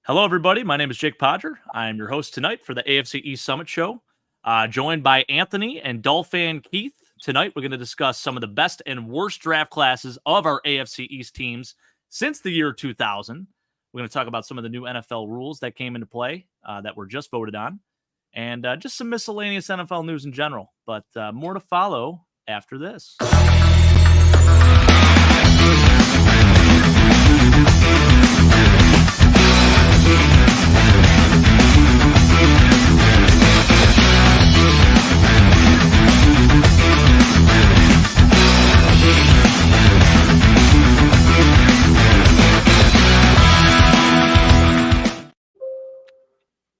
Hello, everybody. My name is Jake Podger. I'm your host tonight for the AFC East Summit Show, joined by Anthony and Dolphin Keith. Tonight, we're going to discuss some of the best and worst draft classes of our AFC East teams since the year 2000. We're going to talk about some of the new NFL rules that came into play that were just voted on, and just some miscellaneous NFL news in general. But more to follow after this.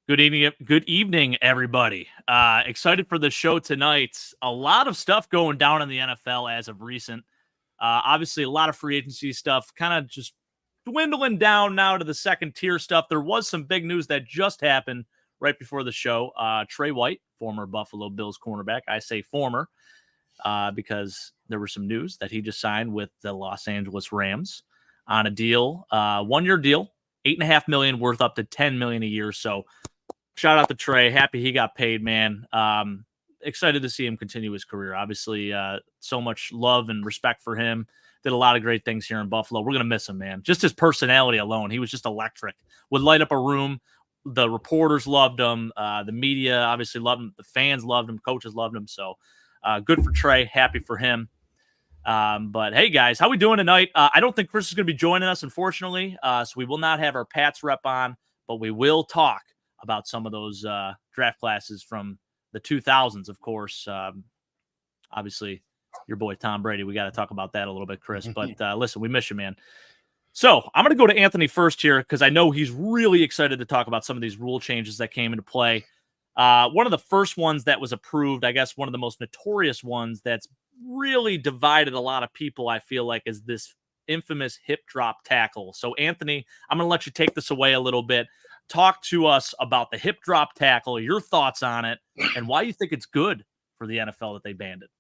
Good evening, everybody. Excited for the show tonight. A lot of stuff going down in the NFL as of recent. Obviously, a lot of free agency stuff kind of just dwindling down now to the second tier stuff. There was some big news that just happened right before the show. Trey White, former Buffalo Bills cornerback. I say former because there was some news that he just signed with the Los Angeles Rams on a deal, 1-year deal, $8.5 million worth up to $10 million a year. So shout out to Trey. Happy he got paid, man. Excited to see him continue his career. Obviously, so much love and respect for him. Did a lot of great things here in Buffalo. We're going to miss him, man. Just his personality alone. He was just electric. Would light up a room. The reporters loved him. The media obviously loved him. The fans loved him. Coaches loved him. So good for Trey. Happy for him. But hey, guys, how we doing tonight? I don't think Chris is going to be joining us, unfortunately. So we will not have our Pats rep on, but we will talk about some of those draft classes from the 2000s, of course. Obviously, your boy Tom Brady. We got to talk about that a little bit, Chris. But listen, we miss you, man. So I'm going to go to Anthony first here because I know he's really excited to talk about some of these rule changes that came into play. One of the first ones that was approved, I guess one of the most notorious ones that's really divided a lot of people, I feel like, is this infamous hip drop tackle. So, Anthony, I'm going to let you take this away a little bit. Talk to us about the hip drop tackle, your thoughts on it, and why you think it's good for the NFL that they banned it.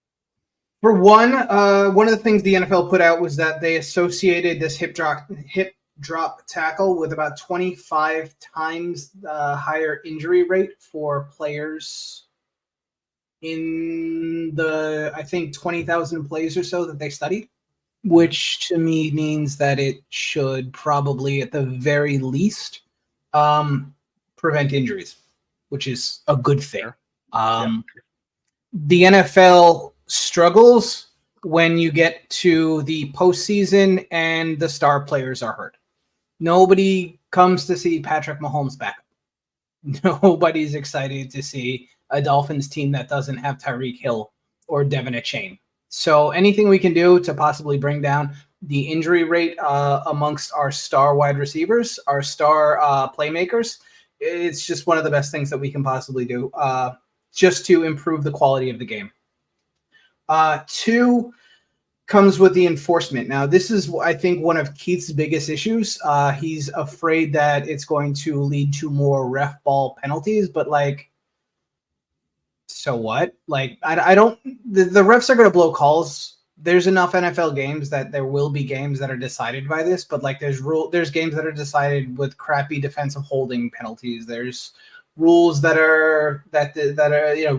For one of the things the NFL put out was that they associated this hip drop tackle with about 25 times higher injury rate for players in the, I think, 20,000 plays or so that they studied, which to me means that it should probably, at the very least, prevent injuries, which is a good thing. The NFL struggles when you get to the postseason and the star players are hurt. Nobody comes to see Patrick Mahomes back. Nobody's excited to see a Dolphins team that doesn't have Tyreek Hill or Devin Achane. So anything we can do to possibly bring down the injury rate amongst our star wide receivers, our star playmakers, it's just one of the best things that we can possibly do just to improve the quality of the game. Two comes with the enforcement. Now, this is, I think, one of Keith's biggest issues. He's afraid that it's going to lead to more ref ball penalties, but so what? I don't. The refs are going to blow calls. There's enough NFL games that there will be games that are decided by this, but there's games that are decided with crappy defensive holding penalties. There's rules that are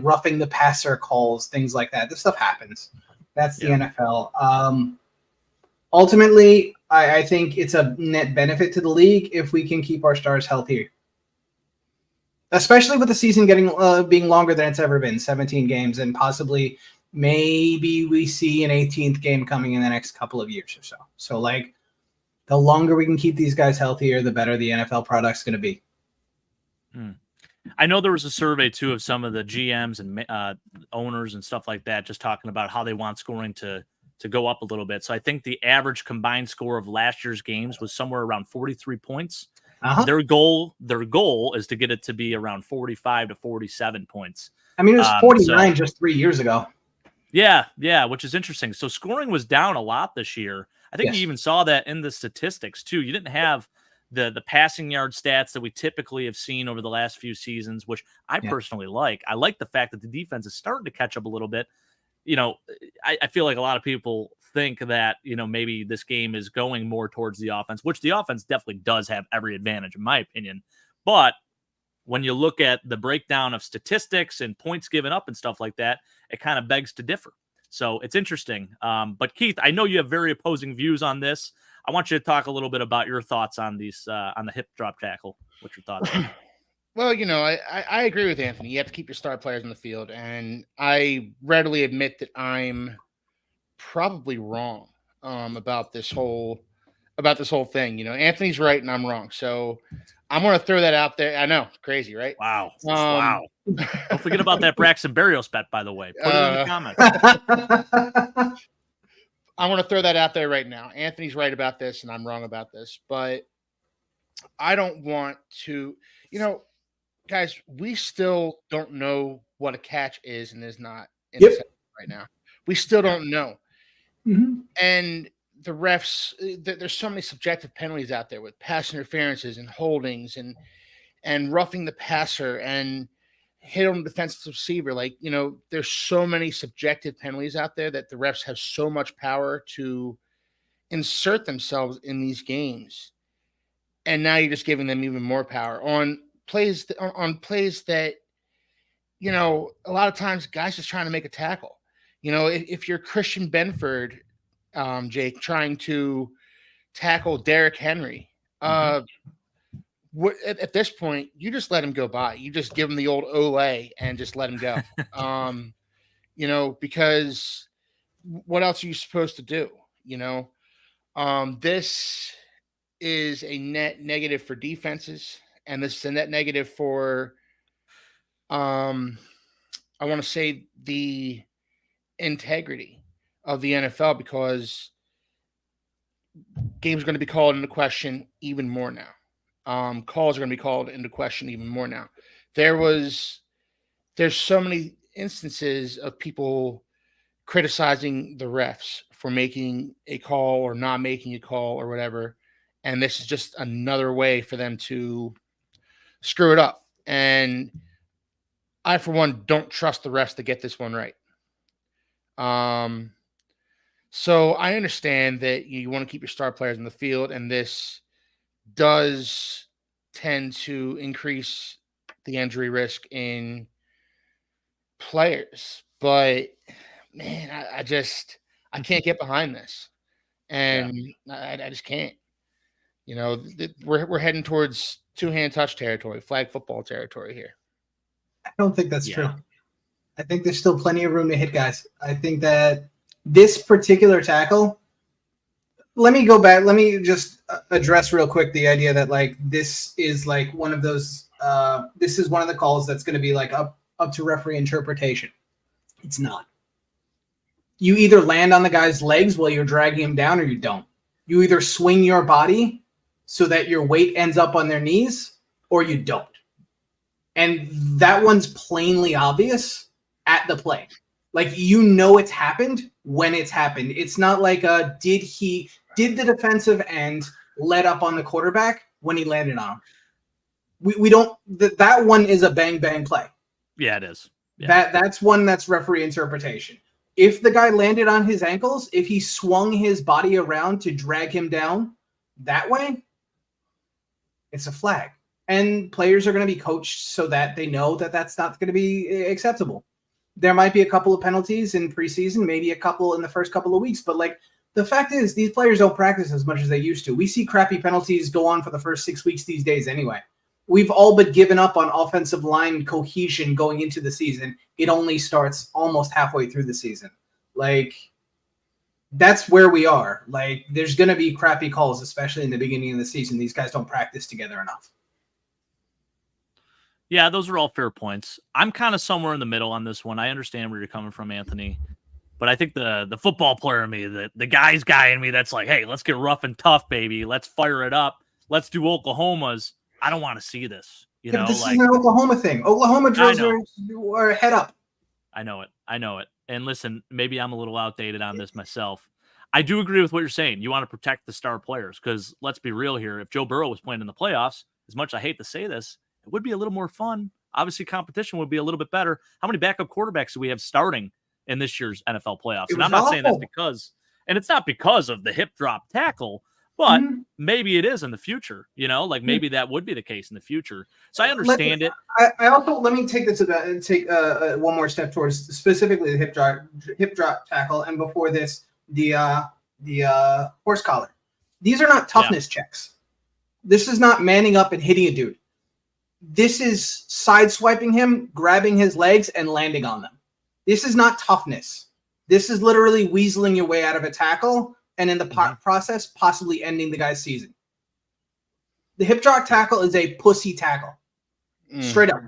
roughing the passer calls, things like that. This stuff happens. That's the NFL. Ultimately, I think it's a net benefit to the league if we can keep our stars healthy, especially with the season being longer than it's ever been, 17 games, and possibly maybe we see an 18th game coming in the next couple of years or so. So, the longer we can keep these guys healthier, the better the NFL product's going to be. I know there was a survey, too, of some of the GMs and owners and stuff like that, just talking about how they want scoring to go up a little bit. So I think the average combined score of last year's games was somewhere around 43 points. Their goal is to get it to be around 45 to 47 points. I mean, it was 49 just 3 years ago. Yeah, which is interesting. So scoring was down a lot this year. I think you even saw that in the statistics, too. You didn't have the passing yard stats that we typically have seen over the last few seasons, which I personally like. I like the fact that the defense is starting to catch up a little bit. you know, I feel like a lot of people think that, you know, maybe this game is going more towards the offense, which the offense definitely does have every advantage, in my opinion. But when you look at the breakdown of statistics and points given up and stuff like that, it kind of begs to differ. So it's interesting. But Keith, I know you have very opposing views on this. I want you to talk a little bit about your thoughts on these on the hip drop tackle. What's your thoughts? Well, you know, I agree with Anthony. You have to keep your star players in the field, and I readily admit that I'm probably wrong about this whole thing. You know, Anthony's right and I'm wrong. So I'm going to throw that out there. I know, crazy, right? Wow. Wow. Don't forget about that Braxton Berrios bet, by the way. Put it in the comments. I want to throw that out there right now. Anthony's right about this and I'm wrong about this, but I don't want to, you know, guys, we still don't know what a catch is and is not in the right now. We still don't know. Mm-hmm. And the refs, there's so many subjective penalties out there with pass interferences and holdings and roughing the passer and hit on the defensive receiver. Like, you know, there's so many subjective penalties out there that the refs have so much power to insert themselves in these games. And now you're just giving them even more power on plays that, you know, a lot of times guys just trying to make a tackle. You know, if you're Christian Benford, Jake, trying to tackle Derrick Henry, at this point, you just let him go by. You just give him the old Olay and just let him go. You know, because what else are you supposed to do? You know, this is a net negative for defenses, and this is a net negative for, I want to say, the integrity of the NFL, because games are going to be called into question even more now. Calls are going to be called into question even more now. There's so many instances of people criticizing the refs for making a call or not making a call or whatever. And this is just another way for them to screw it up. And I, for one, don't trust the refs to get this one right. So I understand that you want to keep your star players in the field, and this does tend to increase the injury risk in players. But man, I can't get behind this, and I just can't. You know, we're heading towards two-hand touch territory, flag football territory here. I don't think that's true. I think there's still plenty of room to hit guys. I think that this particular tackle, let me go back. Let me just address real quick the idea that like this is like one of those, this is one of the calls that's going to be like up to referee interpretation. It's not. You either land on the guy's legs while you're dragging him down or you don't. You either swing your body so that your weight ends up on their knees or you don't. And that one's plainly obvious at the play. Like, you know, it's happened when it's happened. It's not like did the defensive end let up on the quarterback when he landed on him? We don't, that one is a bang bang play. Yeah, it is. Yeah. That's one that's referee interpretation. If the guy landed on his ankles, if he swung his body around to drag him down that way, it's a flag. And players are going to be coached so that they know that that's not going to be acceptable. There might be a couple of penalties in preseason, maybe a couple in the first couple of weeks. But like, the fact is, these players don't practice as much as they used to. We see crappy penalties go on for the first 6 weeks these days anyway. We've all but given up on offensive line cohesion going into the season. It only starts almost halfway through the season. Like, that's where we are. Like, there's going to be crappy calls, especially in the beginning of the season. These guys don't practice together enough. Yeah, those are all fair points. I'm kind of somewhere in the middle on this one. I understand where you're coming from, Anthony. But I think the football player in me, the guy's guy in me that's like, hey, let's get rough and tough, baby. Let's fire it up. Let's do Oklahoma's. I don't want to see this. You know, this like, is an Oklahoma thing. Oklahoma drills are head up. I know it. And listen, maybe I'm a little outdated on this myself. I do agree with what you're saying. You want to protect the star players because let's be real here. If Joe Burrow was playing in the playoffs, as much as I hate to say this, it would be a little more fun. Obviously, competition would be a little bit better. How many backup quarterbacks do we have starting in this year's NFL playoffs. It And I'm was not saying that's awful. because, and it's not because of the hip drop tackle, but Mhm. maybe it is in the future, like maybe that would be the case in the future. So I understand it. I also let me take this about and take one more step towards specifically the hip drop tackle, and before this, the horse collar. These are not toughness checks. This is not manning up and hitting a dude. This is sideswiping him, grabbing his legs, and landing on them. This is not toughness. This is literally weaseling your way out of a tackle, and in the process, possibly ending the guy's season. The hip drop tackle is a pussy tackle. Straight up.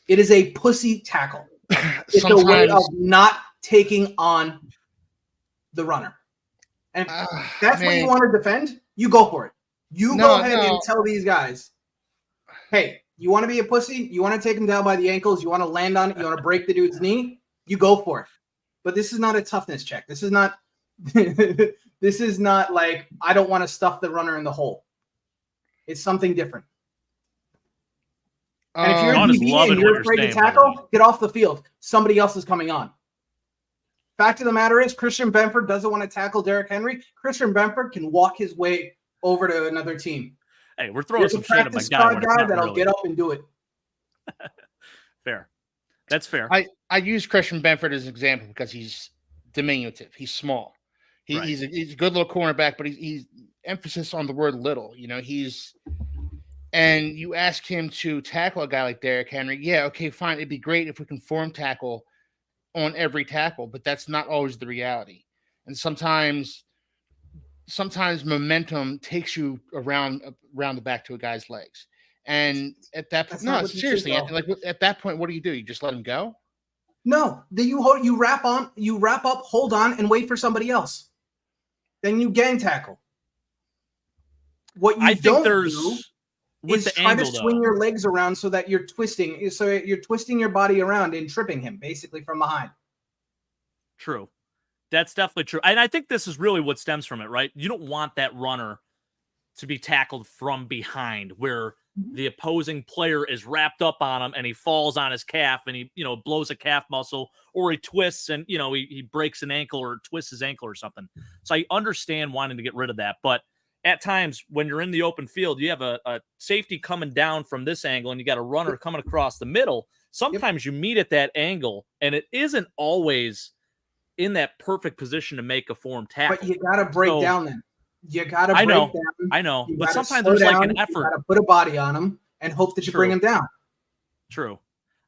It is a pussy tackle. It's a way of not taking on the runner. And that's what you want to defend, you go for it. You go ahead and tell these guys, hey, you want to be a pussy? You want to take him down by the ankles? You want to land on it? You want to break the dude's knee? You go for it. But this is not a toughness check. This is not this is not like I don't want to stuff the runner in the hole. It's something different. And if you're a DB and you're afraid to tackle, get off the field. Somebody else is coming on. Fact of the matter is, Christian Benford doesn't want to tackle Derrick Henry. Christian Benford can walk his way over to another team. Hey, we're throwing some shade at my guy that'll get up and do it. Fair. That's fair. I use Christian Benford as an example because he's diminutive. He's small. He's a good little cornerback, but he's emphasis on the word little. And you ask him to tackle a guy like Derrick Henry. Yeah, okay, fine. It'd be great if we can form tackle on every tackle, but that's not always the reality. And sometimes momentum takes you around the back to a guy's legs. And at that point, no, seriously, Anthony, like at that point, what do? You just let him go? No, then you wrap up, hold on, and wait for somebody else. Then you gang tackle. What you don't do is try to swing your legs around so that you're twisting your body around and tripping him basically from behind. True. That's definitely true. And I think this is really what stems from it, right? You don't want that runner to be tackled from behind where the opposing player is wrapped up on him and he falls on his calf and he, blows a calf muscle, or he twists and, he breaks an ankle or twists his ankle or something. So I understand wanting to get rid of that. But at times when you're in the open field, you have a safety coming down from this angle and you got a runner coming across the middle. Sometimes you meet at that angle and it isn't always in that perfect position to make a form tackle. But you got to break down then. You got to break down. I know. But sometimes there's like an effort. You got to put a body on him and hope that you bring him down. True.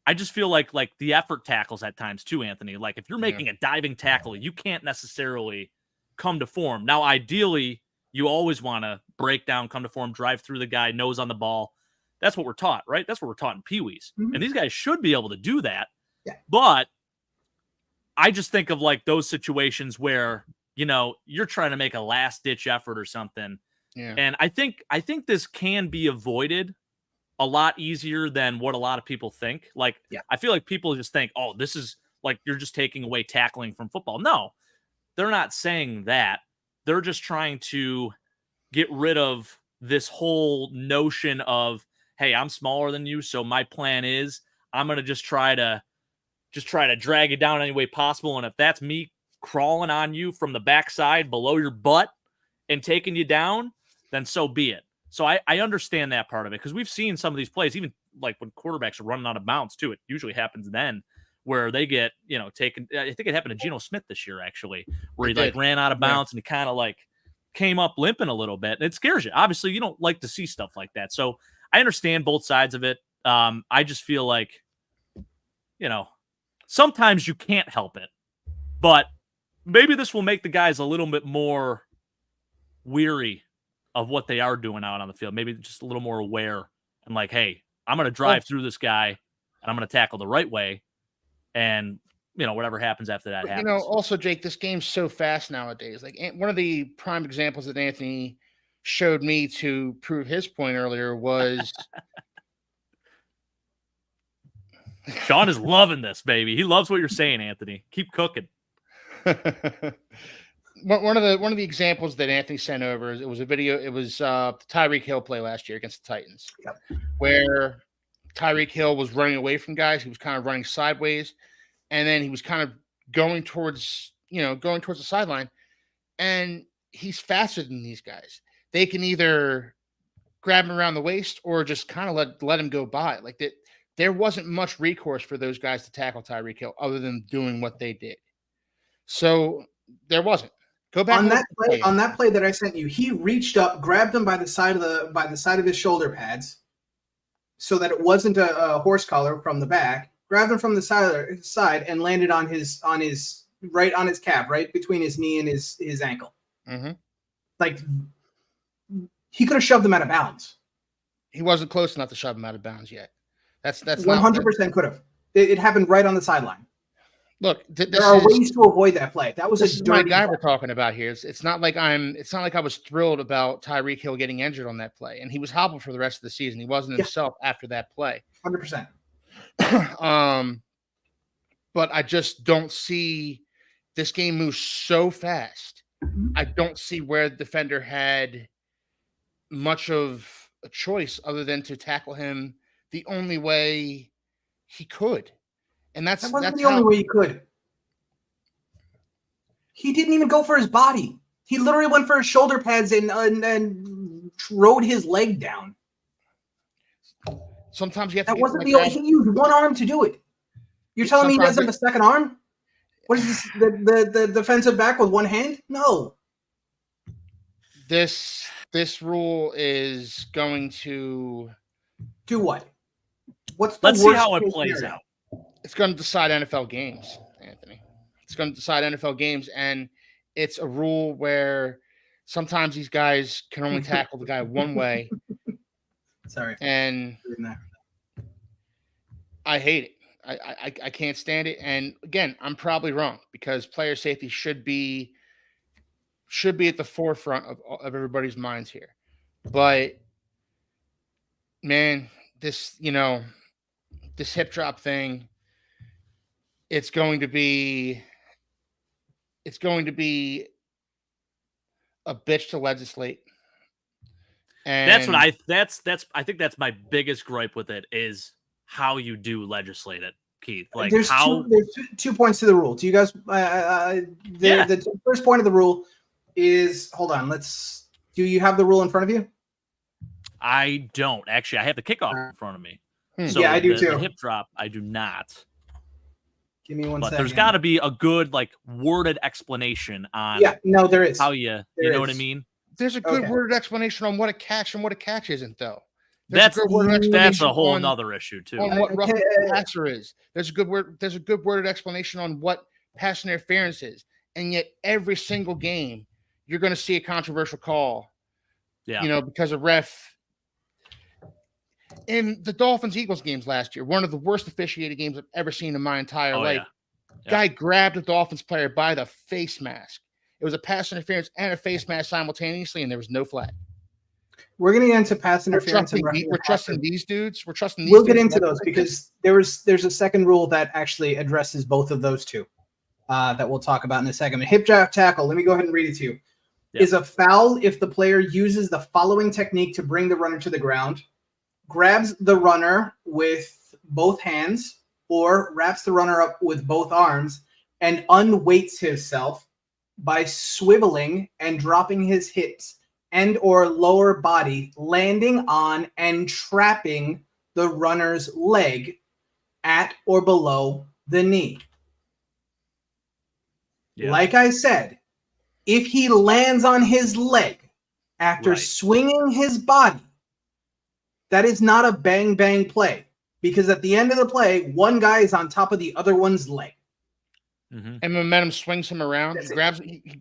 I just feel like the effort tackles at times too, Anthony. Like if you're making a diving tackle, you can't necessarily come to form. Now, ideally, you always want to break down, come to form, drive through the guy, nose on the ball. That's what we're taught, right? That's what we're taught in Pee-wees. Mm-hmm. And these guys should be able to do that. Yeah. But I just think of like those situations where, you're trying to make a last ditch effort or something. Yeah. And I think this can be avoided a lot easier than what a lot of people think. Like, I feel like people just think, oh, this is like, you're just taking away tackling from football. No, they're not saying that. They're just trying to get rid of this whole notion of, hey, I'm smaller than you. So my plan is I'm going to just try to drag you down any way possible. And if that's me crawling on you from the backside below your butt and taking you down, then so be it. So I understand that part of it because we've seen some of these plays, even like when quarterbacks are running out of bounds too. It usually happens then where they get, taken. I think it happened to Geno Smith this year, actually, where he ran out of bounds and he kind of came up limping a little bit. And it scares you. Obviously, you don't like to see stuff like that. So I understand both sides of it. I just feel like, sometimes you can't help it, but maybe this will make the guys a little bit more weary of what they are doing out on the field. Maybe just a little more aware and like, hey, I'm going to drive through this guy and I'm going to tackle the right way. And, whatever happens after that happens. Also, Jake, this game's so fast nowadays. Like one of the prime examples that Anthony showed me to prove his point earlier was Sean is loving this, baby. He loves what you're saying, Anthony. Keep cooking. One of the examples that Anthony sent over, it was a video. It was the Tyreek Hill play last year against the Titans, where Tyreek Hill was running away from guys. He was kind of running sideways, and then he was kind of going towards the sideline, and he's faster than these guys. They can either grab him around the waist or just kind of let him go by. Like that, there wasn't much recourse for those guys to tackle Tyreek Hill other than doing what they did. So there wasn't. Go back on that play that I sent you. He reached up, grabbed him by the side of his shoulder pads, so that it wasn't a horse collar from the back. Grabbed him from the side and landed on his right on his calf, right between his knee and his ankle. Mm-hmm. Like he could have shoved him out of bounds. He wasn't close enough to shove him out of bounds yet. That's 100% could have. It happened right on the sideline. Look, there are ways to avoid that play. That was a dirty guy we're talking about here. It's not like I was thrilled about Tyreek Hill getting injured on that play, and he was hobbled for the rest of the season. He wasn't himself after that play. 100%. But I just don't see this game moves so fast. I don't see where the defender had much of a choice other than to tackle him the only way he could. And that's the only way he could. He didn't even go for his body. He literally went for his shoulder pads and rode his leg down. Sometimes you have that to. Wasn't the only. He used one arm to do it. You're telling me he doesn't have a second arm? What is this? The defensive back with one hand? No. This rule is going to do what? Let's see how it plays out. It's going to decide NFL games, Anthony. It's going to decide NFL games, and it's a rule where sometimes these guys can only tackle the guy one way. Sorry. And I hate it. I can't stand it. And again, I'm probably wrong because player safety should be at the forefront of everybody's minds here. But man, this hip drop thing, it's going to be a bitch to legislate. And I think that's my biggest gripe with it is how you do legislate it, Keith. Like there's 2 points to the rule. Do you guys the first point of the rule is, hold on, do you have the rule in front of you? I don't actually. I have the kickoff in front of me. So yeah, I do too. The hip drop, I do not. Give me one second. But there's got to be a good, worded explanation on. Yeah, no, there is. How you know what I mean? There's a good worded explanation on what a catch and what a catch isn't, though. That's a whole nother issue too. On what roughing the passer is. There's a good worded explanation on what pass interference is, and yet every single game you're going to see a controversial call. Yeah, because a ref. In the Dolphins-Eagles games last year, one of the worst officiated games I've ever seen in my entire life. Yeah. Guy grabbed a Dolphins player by the face mask. It was a pass interference and a face mask simultaneously, and there was no flag. We're going to get into pass interference. We're trusting these dudes. We'll get into those because there's a second rule that actually addresses both of those two that we'll talk about in a second. Hip drop tackle, let me go ahead and read it to you. Yeah. Is a foul if the player uses the following technique to bring the runner to the ground: grabs the runner with both hands or wraps the runner up with both arms and unweights himself by swiveling and dropping his hips and or lower body, landing on and trapping the runner's leg at or below the knee. Yeah. Like I said, if he lands on his leg after swinging his body, that is not a bang-bang play because at the end of the play, one guy is on top of the other one's leg. Mm-hmm. And momentum swings him around.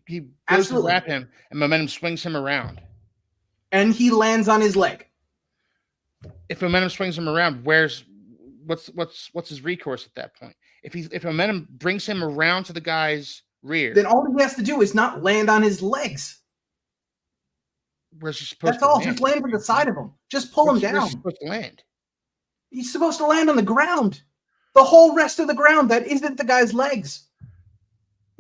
He goes to wrap him, and momentum swings him around. And he lands on his leg. If momentum swings him around, what's his recourse at that point? If momentum brings him around to the guy's rear, then all he has to do is not land on his legs. Where's he supposed That's to all. land? Just land to the side of him. Just pull him down. Where's he supposed to land? He's supposed to land on the ground. The whole rest of the ground that isn't the guy's legs.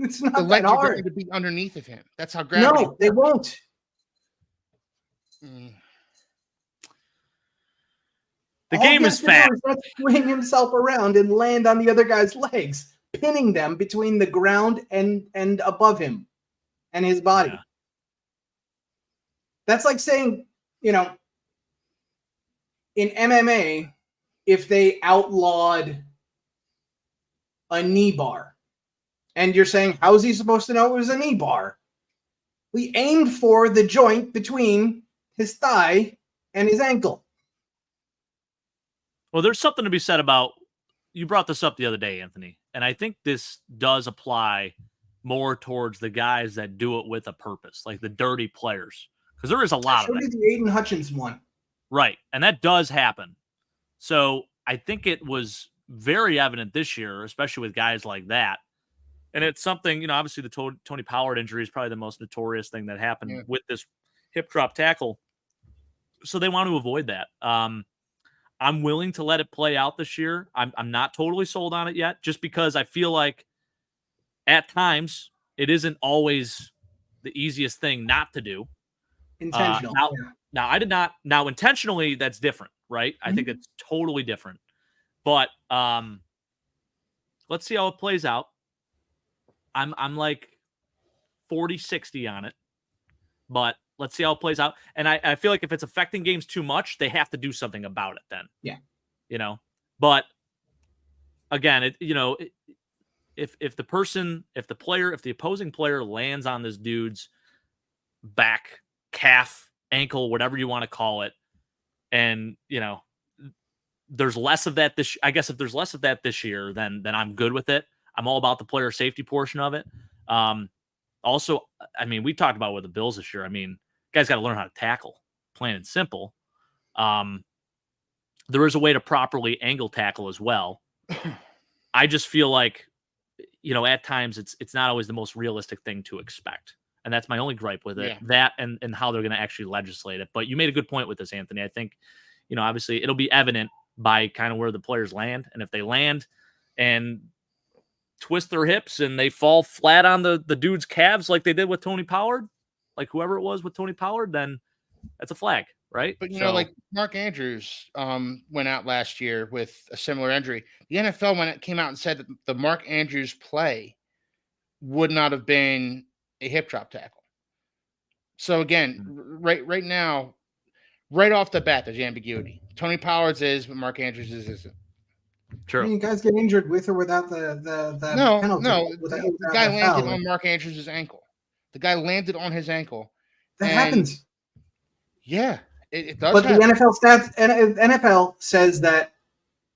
It's not the that legs hard. are going to be underneath of him. That's how gravity. No, they won't. The game is fast. Swing himself around and land on the other guy's legs. pinning them between the ground and above him and his body. Yeah. That's like saying, in MMA, if they outlawed a knee bar, and you're saying, how is he supposed to know it was a knee bar? We aimed for the joint between his thigh and his ankle. Well, there's something to be said about, you brought this up the other day, Anthony, and I think this does apply more towards the guys that do it with a purpose, like the dirty players, because there is a lot of it. The Aiden Hutchins one. Right, and that does happen. So I think it was very evident this year, especially with guys like that. And it's something, obviously the Tony Pollard injury is probably the most notorious thing that happened with this hip drop tackle. So they want to avoid that. I'm willing to let it play out this year. I'm not totally sold on it yet, just because I feel like at times it isn't always the easiest thing not to do. Intentional. Now I did not. Now intentionally, that's different, right? I think it's totally different. But let's see how it plays out. I'm like 40-60 on it, but let's see how it plays out. And I feel like if it's affecting games too much, they have to do something about it then. Yeah. But again, if the opposing player lands on this dude's back, calf, ankle, whatever you want to call it, and there's less of that I guess if there's less of that this year, then I'm good with it. I'm all about the player safety portion of it. Also, we talked about with the Bills this year. Guys got to learn how to tackle, plain and simple. There is a way to properly angle tackle as well. I just feel like, at times it's not always the most realistic thing to expect. And that's my only gripe with it. Yeah. That and how they're going to actually legislate it. But you made a good point with this, Anthony. I think, obviously it'll be evident by kind of where the players land. And if they land and twist their hips and they fall flat on the dude's calves like they did with Tony Pollard, like whoever it was with Tony Pollard, then that's a flag, right? But like Mark Andrews went out last year with a similar injury. The NFL, when it came out and said that the Mark Andrews play would not have been a hip drop tackle. So again, right now, right off the bat, there's ambiguity. Tony Pollard's is, but Mark Andrews' isn't. True. You guys get injured with or without the penalty. No. The guy landed on Mark Andrews' ankle. The guy landed on his ankle. That happens. Yeah, it does. But happen. the NFL says that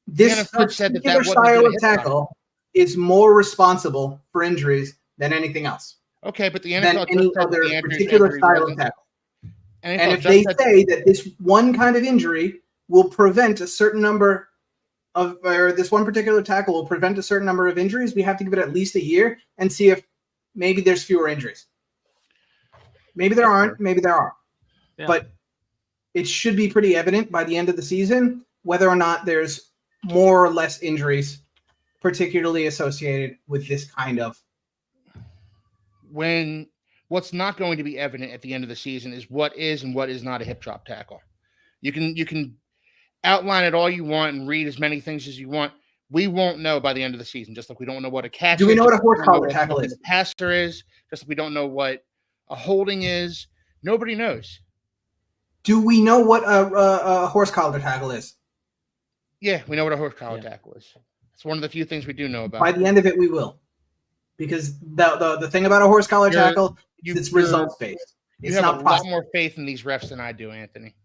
this particular style of tackle is more responsible for injuries than anything else. Okay, but the NFL than any other particular style of tackle. And if they say that this one kind of injury will prevent a certain number or this one particular tackle will prevent a certain number of injuries, we have to give it at least a year and see if maybe there's fewer injuries. Maybe there aren't, maybe there are. Yeah. But it should be pretty evident by the end of the season whether or not there's more or less injuries, particularly associated with this kind of. When what's not going to be evident at the end of the season is what is and what is not a hip drop tackle. You can outline it all you want and read as many things as you want. We won't know by the end of the season, just like we don't know what a catch is. Do we know what a horse collar tackle is? A passer is, just like we don't know what a holding is. Nobody knows. Do we know what a horse collar tackle is? Yeah, we know what a horse collar tackle is. It's one of the few things we do know about. By the end of it, we will. Because the thing about a horse collar tackle is it's results based. You have a lot more faith in these refs than I do, Anthony.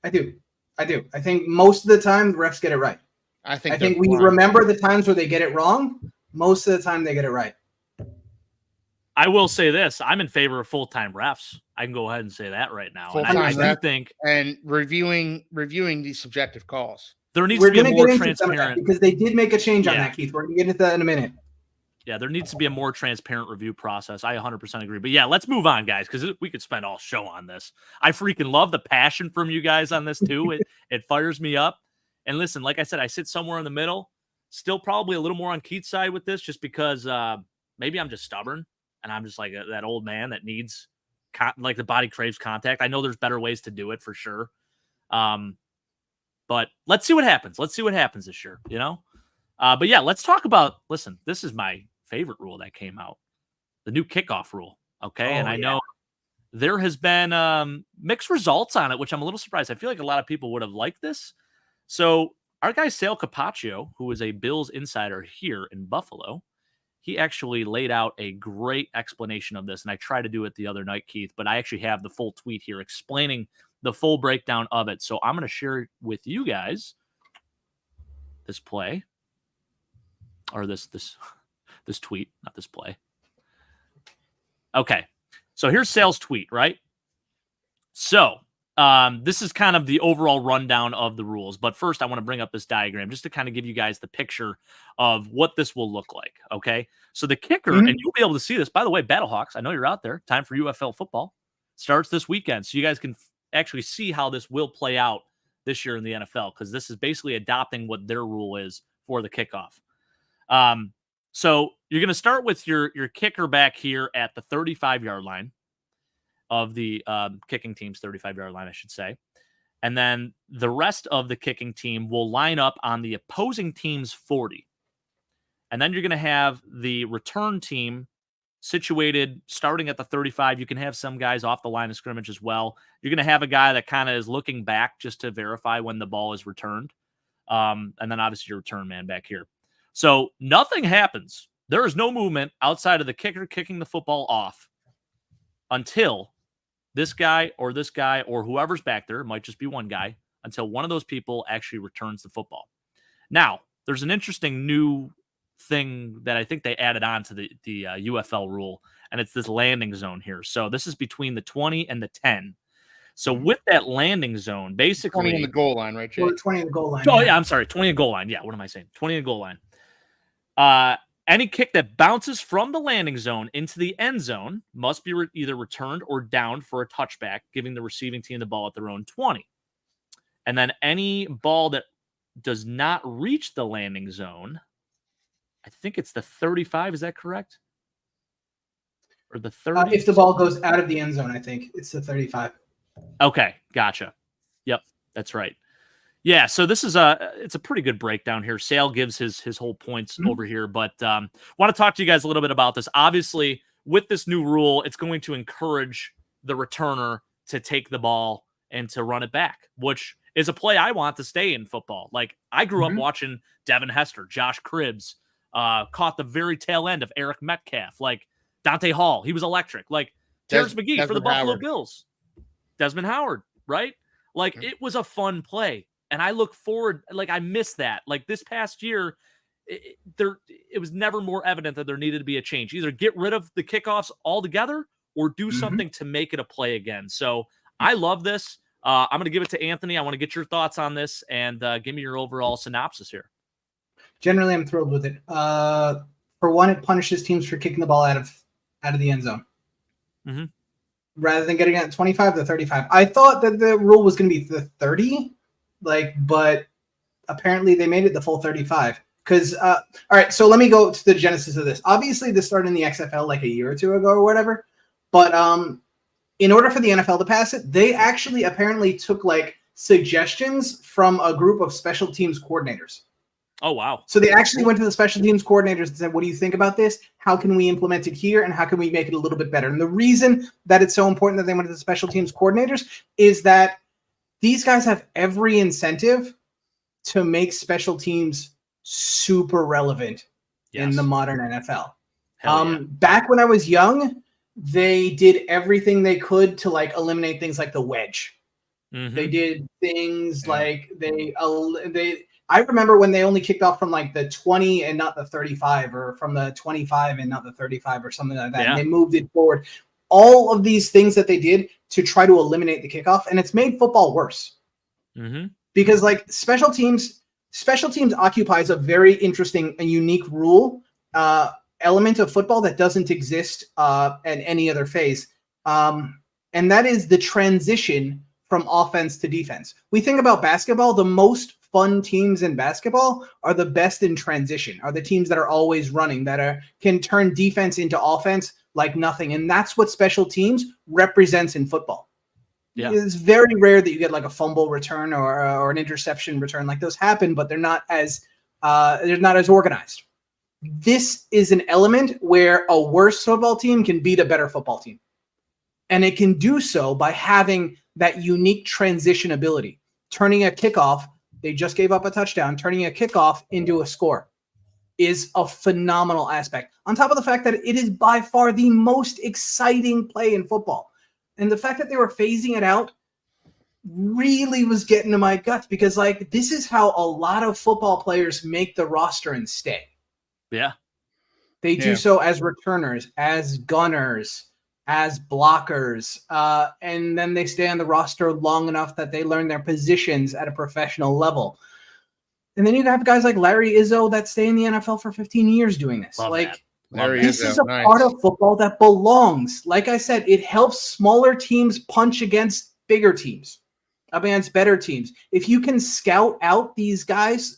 I do. I think most of the time the refs get it right. I think we remember the times where they get it wrong. Most of the time they get it right. I will say this: I'm in favor of full-time refs. I can go ahead and say that right now. And I do think and reviewing these subjective calls. There needs to be a more transparent because they did make a change on that, Keith. We're going to get into that in a minute. Yeah, there needs to be a more transparent review process. I 100% agree. But yeah, let's move on, guys, because we could spend all show on this. I freaking love the passion from you guys on this too. It fires me up. And listen, like I said, I sit somewhere in the middle. Still probably a little more on Keith's side with this, just because maybe I'm just stubborn and I'm just like that old man that needs like the body craves contact. I know there's better ways to do it for sure. But let's see what happens. Let's see what happens this year. But yeah, let's talk about, listen, this is my favorite rule that came out, the new kickoff rule. Okay. And I know there has been mixed results on it, which I'm a little surprised. I feel like a lot of people would have liked this. So our guy, Sal Capaccio, who is a Bills insider here in Buffalo, he actually laid out a great explanation of this. And I tried to do it the other night, Keith, but I actually have the full tweet here explaining the full breakdown of it. So I'm going to share with you guys this play, or this tweet, not this play. Okay. So here's Sal's tweet, right? So this is kind of the overall rundown of the rules. But first, I want to bring up this diagram just to kind of give you guys the picture of what this will look like, okay? So the kicker, and you'll be able to see this. By the way, Battlehawks, I know you're out there. Time for UFL football. Starts this weekend. So you guys can actually see how this will play out this year in the NFL, because this is basically adopting what their rule is for the kickoff. So you're going to start with your kicker back here at the 35-yard line of the kicking team's 35-yard line, I should say. And then the rest of the kicking team will line up on the opposing team's 40. And then you're going to have the return team situated starting at the 35. You can have some guys off the line of scrimmage as well. You're going to have a guy that kind of is looking back just to verify when the ball is returned. And then obviously your return man back here. So nothing happens. There is no movement outside of the kicker kicking the football off until this guy or whoever's back there, it might just be one guy, until one of those people actually returns the football. Now, there's an interesting new thing that I think they added on to the UFL rule, and it's this landing zone here. So this is between the 20 and the 10. So with that landing zone, basically 20 in the goal line, right, Jay? 20 in the goal line. Oh, yeah, I'm sorry. 20 in goal line. Yeah, what am I saying? 20 in goal line. Any kick that bounces from the landing zone into the end zone must be either returned or downed for a touchback, giving the receiving team the ball at their own 20. And then any ball that does not reach the landing zone, I think it's the 35. Is that correct? Or the 30? If the ball goes out of the end zone, I think it's the 35. Okay, gotcha. Yep, that's right. Yeah, so this is it's a pretty good breakdown here. Sale gives his whole points over here, but want to talk to you guys a little bit about this. Obviously, with this new rule, it's going to encourage the returner to take the ball and to run it back, which is a play I want to stay in football. Like, I grew up watching Devin Hester, Josh Cribbs, caught the very tail end of Eric Metcalf, like Dante Hall. He was electric. Like Terrence McGee for the Buffalo Bills. Desmond Howard, right? Like, it was a fun play. And I look forward, like, I miss that. Like, this past year, it was never more evident that there needed to be a change. Either get rid of the kickoffs altogether or do something to make it a play again. So I love this. I'm going to give it to Anthony. I want to get your thoughts on this and give me your overall synopsis here. Generally, I'm thrilled with it. For one, it punishes teams for kicking the ball out of the end zone. Rather than getting it at 25 to 35. I thought that the rule was going to be the 30. But apparently they made it the full 35. Because, all right, so let me go to the genesis of this. Obviously, this started in the XFL like a year or two ago or whatever. But in order for the NFL to pass it, they actually apparently took like suggestions from a group of special teams coordinators. Oh, wow. So they actually went to the special teams coordinators and said, what do you think about this? How can we implement it here? And how can we make it a little bit better? And the reason that it's so important that they went to the special teams coordinators is that these guys have every incentive to make special teams super relevant in the modern NFL. Back when I was young, they did everything they could to like eliminate things like the wedge. They did things like I remember when they only kicked off from like the 20 and not the 35, or from the 25 and not the 35 or something like that. And they moved it forward. All of these things that they did to try to eliminate the kickoff, and it's made football worse. Because like special teams occupies a very interesting and unique rule element of football that doesn't exist at any other phase. And that is the transition from offense to defense. We think about basketball, the most fun teams in basketball are the best in transition, are the teams that are always running, that can turn defense into offense like nothing. And that's what special teams represents in football. It's very rare that you get like a fumble return or an interception return. Like those happen, but they're not as They're not as organized. This is an element where a worse football team can beat a better football team. And it can do so by having that unique transition ability. Turning a kickoff, they just gave up a touchdown, turning a kickoff into a score is a phenomenal aspect. On top of the fact that it is by far the most exciting play in football. And the fact that they were phasing it out really was getting to my guts because, like, this is how a lot of football players make the roster and stay. Yeah. They do so as returners, as gunners, as blockers, and then they stay on the roster long enough that they learn their positions at a professional level. And then you have guys like Larry Izzo that stay in the NFL for 15 years doing this. This is a part of football that belongs. Like I said, it helps smaller teams punch against bigger teams, against better teams. If you can scout out these guys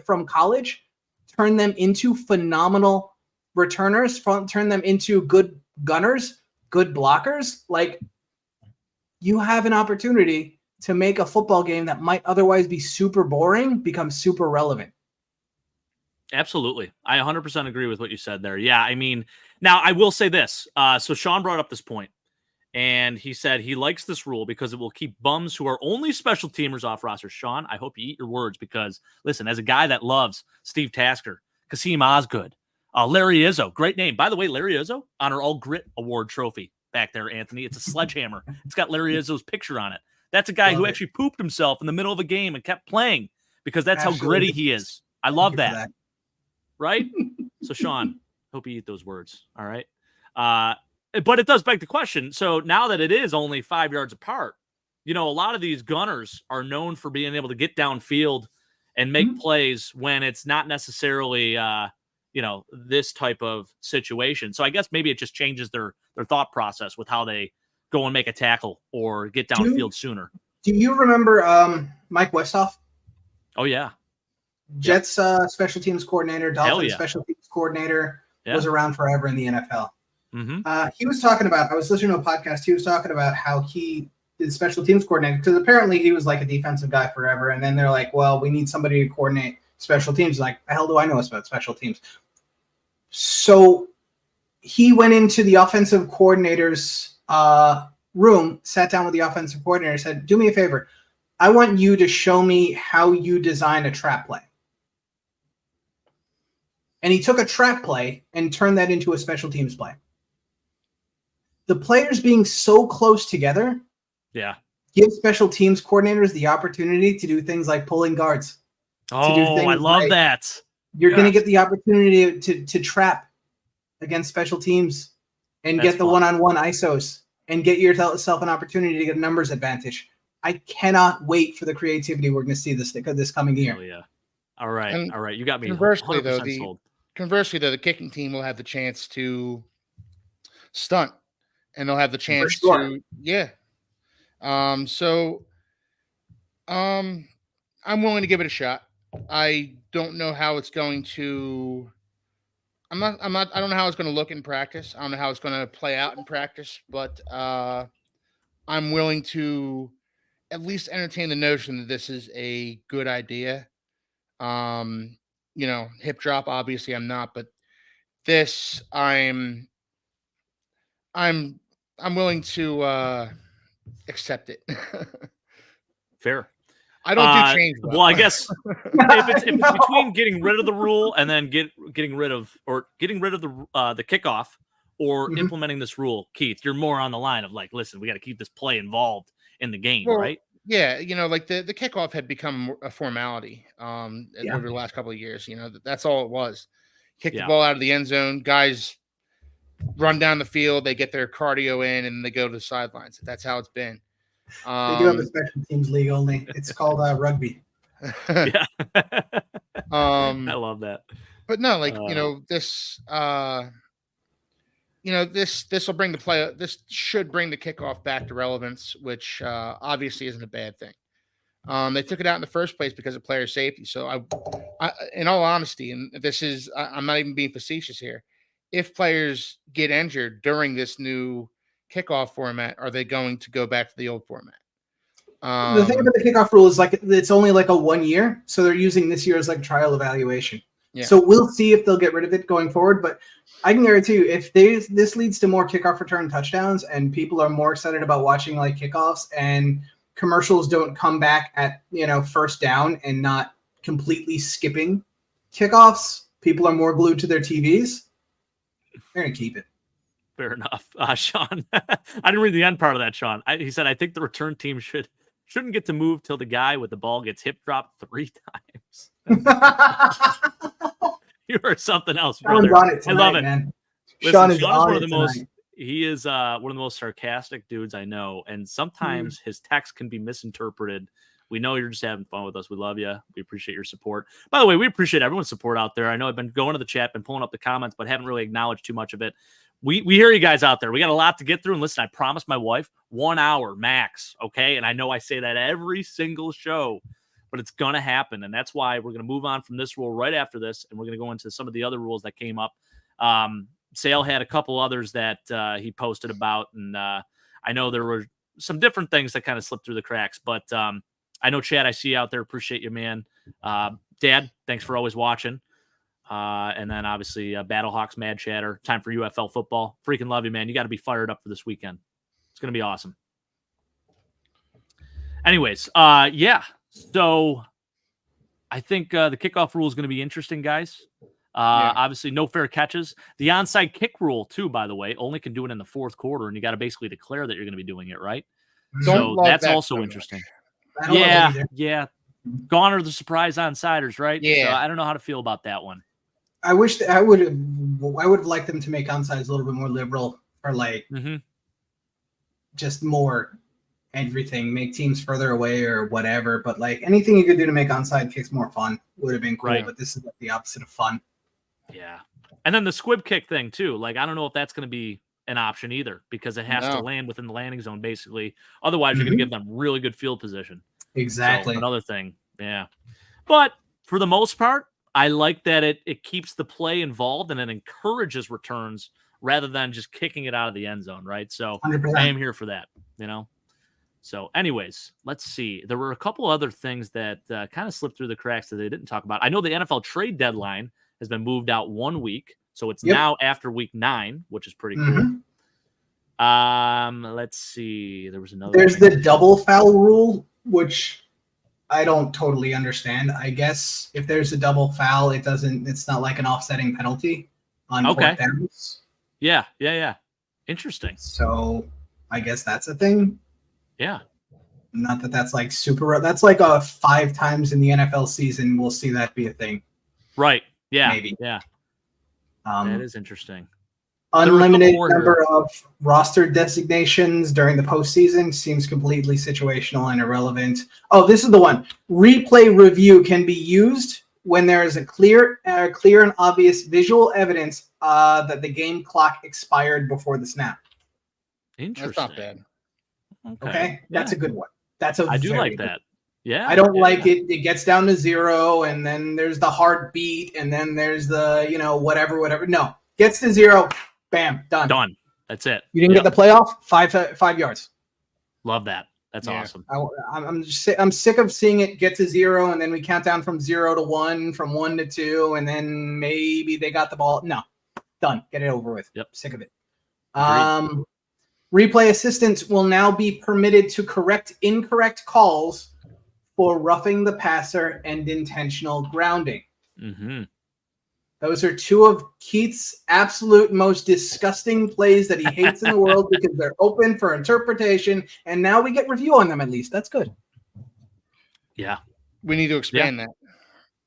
from college, turn them into phenomenal returners, turn them into good gunners, good blockers, like, you have an opportunity to make a football game that might otherwise be super boring become super relevant. Absolutely. I 100% agree with what you said there. Yeah, I mean, now I will say this. So Sean brought up this point, and he said he likes this rule because it will keep bums who are only special teamers off rosters. Sean, I hope you eat your words because, listen, as a guy that loves Steve Tasker, Kasim Osgood, Larry Izzo, great name. By the way, Larry Izzo, Honor All Grit Award trophy back there, Anthony. It's a sledgehammer. It's got Larry Izzo's picture on it. That's a guy who actually pooped himself in the middle of a game and kept playing because that's how gritty he is. I love that. Right? So, Sean, hope you eat those words. All right. But it does beg the question. So now that it is only 5 yards apart, a lot of these gunners are known for being able to get downfield and make plays when it's not necessarily, this type of situation. So I guess maybe it just changes their thought process with how they go and make a tackle or get downfield sooner. Do you remember Mike Westhoff? Oh, yeah. Jets special teams coordinator, Dolphins special teams coordinator, was around forever in the NFL. Mm-hmm. He was talking about, I was listening to a podcast, he was talking about how he did special teams coordinator because apparently he was like a defensive guy forever. And then they're like, well, we need somebody to coordinate special teams. Like, the hell do I know about special teams? So he went into the offensive coordinator's room, sat down with the offensive coordinator, said, do me a favor. I want you to show me how you design a trap play. And he took a trap play and turned that into a special teams play. The players being so close together give special teams coordinators the opportunity to do things like pulling guards. Oh, I love that. You're going to get the opportunity to trap against special teams and get the one-on-one ISOs and get yourself an opportunity to get a numbers advantage. I cannot wait for the creativity we're going to see this coming year. Oh, yeah. All right. All right. You got me. Conversely, though, the kicking team will have the chance to stunt, and they'll have the chance to, I'm willing to give it a shot. I don't know how it's going to. I don't know how it's going to look in practice. I don't know how it's going to play out in practice, but I'm willing to at least entertain the notion that this is a good idea. Hip drop, obviously I'm not, but this I'm willing to accept it. Fair. I don't do change. Well, I guess if it's between getting rid of the rule and then getting rid of the kickoff or implementing this rule, Keith, you're more on the line of like, listen, we got to keep this play involved in the game, right? Yeah, like the kickoff had become a formality over the last couple of years. That's all it was. Kick the ball out of the end zone, guys run down the field, they get their cardio in, and they go to the sidelines. That's how it's been. They do have a special teams league only. It's called rugby. Yeah. I love that. But no, this this will bring the play. This should bring the kickoff back to relevance, which obviously isn't a bad thing. They took it out in the first place because of player safety. So I in all honesty, and this is, I'm not even being facetious here. If players get injured during this new kickoff format, are they going to go back to the old format? The thing about the kickoff rule is like it's only like a 1 year, so they're using this year as like trial evaluation. Yeah. So we'll see if they'll get rid of it going forward. But I can guarantee you, if this leads to more kickoff return touchdowns and people are more excited about watching like kickoffs and commercials don't come back at first down and not completely skipping kickoffs, people are more glued to their TVs. They're gonna keep it. Fair enough. Sean, I didn't read the end part of that, Sean. He said, I think the return team shouldn't get to move till the guy with the ball gets hip dropped 3 times. You are something else, brother. Tonight, I love it, man. Listen, Sean is one of the tonight. most. He is one of the most sarcastic dudes I know, and sometimes his text can be misinterpreted. We know you're just having fun with us. We love you. We appreciate your support. By the way, we appreciate everyone's support out there. I know I've been going to the chat, been pulling up the comments, but haven't really acknowledged too much of it. We hear you guys out there. We got a lot to get through. And listen, I promised my wife 1 hour max, okay? And I know I say that every single show, but it's going to happen. And that's why we're going to move on from this rule right after this, and we're going to go into some of the other rules that came up. Sale had a couple others that he posted about, and I know there were some different things that kind of slipped through the cracks, but I know, Chad, I see you out there. Appreciate you, man. Dad, thanks for always watching. And then obviously Battlehawks, Mad Chatter, time for UFL football. Freaking love you, man. You got to be fired up for this weekend. It's going to be awesome. Anyways, yeah. So I think the kickoff rule is going to be interesting, guys. Obviously, no fair catches. The onside kick rule, too, by the way, only can do it in the fourth quarter, and you got to basically declare that you're going to be doing it, right? So that's also interesting. Yeah. Gone are the surprise onsiders, right? Yeah. So I don't know how to feel about that one. I wish that I would have liked them to make onsides a little bit more liberal, or like just more everything, make teams further away or whatever. But like anything you could do to make onside kicks more fun would have been cool. Right. But this is like the opposite of fun. Yeah. And then the squib kick thing too. Like, I don't know if that's going to be an option either, because it has to land within the landing zone, basically. Otherwise, you're going to give them really good field position. Exactly. So, another thing. Yeah. But for the most part, I like that it keeps the play involved and it encourages returns rather than just kicking it out of the end zone, right? So 100%. I am here for that, So anyways, let's see. There were a couple other things that kind of slipped through the cracks that they didn't talk about. I know the NFL trade deadline has been moved out 1 week. So it's now after week 9, which is pretty cool. Let's see. There's the double foul rule, which I don't totally understand. I guess if there's a double foul, it's not like an offsetting penalty on fourth downs. Yeah. Interesting. So I guess that's a thing. Yeah. Not that that's like super. That's like 5 times in the NFL season we'll see that be a thing. Right. Yeah. Maybe. Yeah. That is interesting. Unlimited number of roster designations during the postseason seems completely situational and irrelevant. Oh, this is the one. Replay review can be used when there is a clear and obvious visual evidence that the game clock expired before the snap. Interesting. That's not bad. Okay. That's a good one. I do like that. Yeah. I don't like it. It gets down to 0, and then there's the heartbeat, and then there's the, whatever. No. Gets to 0. Bam. Done. That's it. You didn't get the playoff? 5 yards. Love that. That's awesome. I'm sick of seeing it get to 0, and then we count down from 0 to 1, from 1 to 2, and then maybe they got the ball. No. Done. Get it over with. Yep. Sick of it. Replay assistants will now be permitted to correct incorrect calls for roughing the passer and intentional grounding. Those are 2 of Keith's absolute most disgusting plays that he hates in the world because they're open for interpretation, and now we get review on them at least. That's good. Yeah. We need to expand that.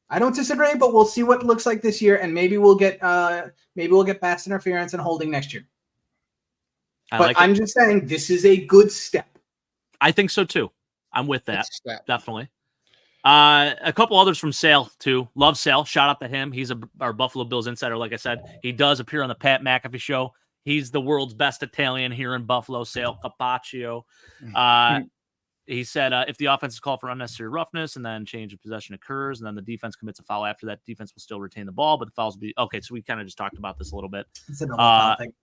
I don't disagree, but we'll see what it looks like this year, and maybe we'll get pass interference and holding next year. I'm just saying this is a good step. I think so too. I'm with that. Definitely. A couple others from Sale too. Love Sale. Shout out to him. He's our Buffalo Bills insider. Like I said, he does appear on the Pat McAfee show. He's the world's best Italian here in Buffalo. Sale Capaccio. he said if the offense is called for unnecessary roughness and then change of possession occurs and then the defense commits a foul after that, defense will still retain the ball, but the fouls will be okay. So we kind of just talked about this a little bit. It's a double foul thing.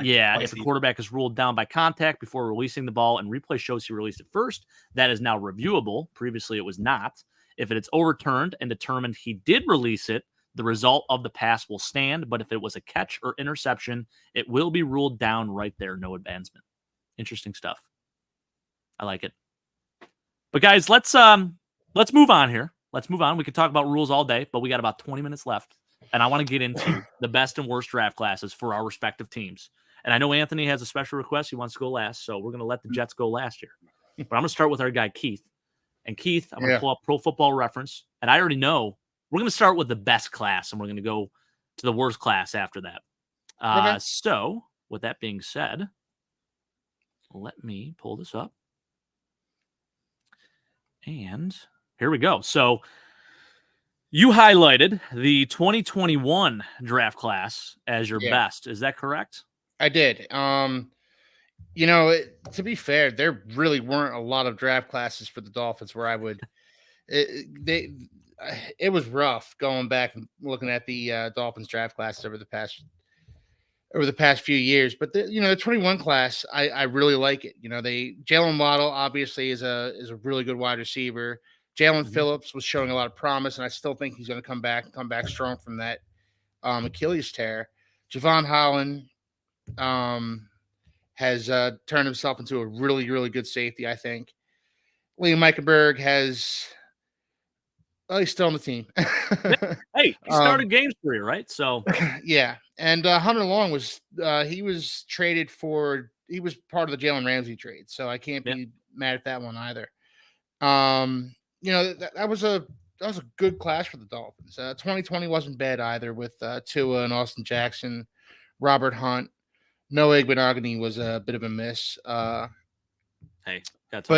Yeah, if a quarterback is ruled down by contact before releasing the ball and replay shows he released it first, that is now reviewable. Previously, it was not. If it is overturned and determined he did release it, the result of the pass will stand. But if it was a catch or interception, it will be ruled down right there. No advancement. Interesting stuff. I like it. But guys, let's move on here. Let's move on. We could talk about rules all day, but we got about 20 minutes left. And I want to get into the best and worst draft classes for our respective teams. And I know Anthony has a special request. He wants to go last. So we're going to let the Jets go last year. But I'm going to start with our guy, Keith. And Keith, I'm going to pull up Pro Football Reference. And I already know we're going to start with the best class. And we're going to go to the worst class after that. Okay. So with that being said, let me pull this up. And here we go. So you highlighted the 2021 draft class as your best. Is that correct? I did. You know, to be fair, there really weren't a lot of draft classes for the Dolphins where I would. It was rough going back and looking at the Dolphins draft classes over the past few years. But the 21 class, I really like it. You know, Jalen Waddle obviously is a really good wide receiver. Jalen Phillips was showing a lot of promise, and I still think he's going to come back strong from that Achilles tear. Javon Holland has turned himself into a really, really good safety, I think. Liam Eichenberg he's still on the team. Hey, he started games for you, right? So yeah. And Hunter Long was traded he was part of the Jalen Ramsey trade, so I can't be mad at that one either. That was a good class for the Dolphins. 2020 wasn't bad either with Tua and Austin Jackson, Robert Hunt. Noah Igbenogany was a bit of a miss. But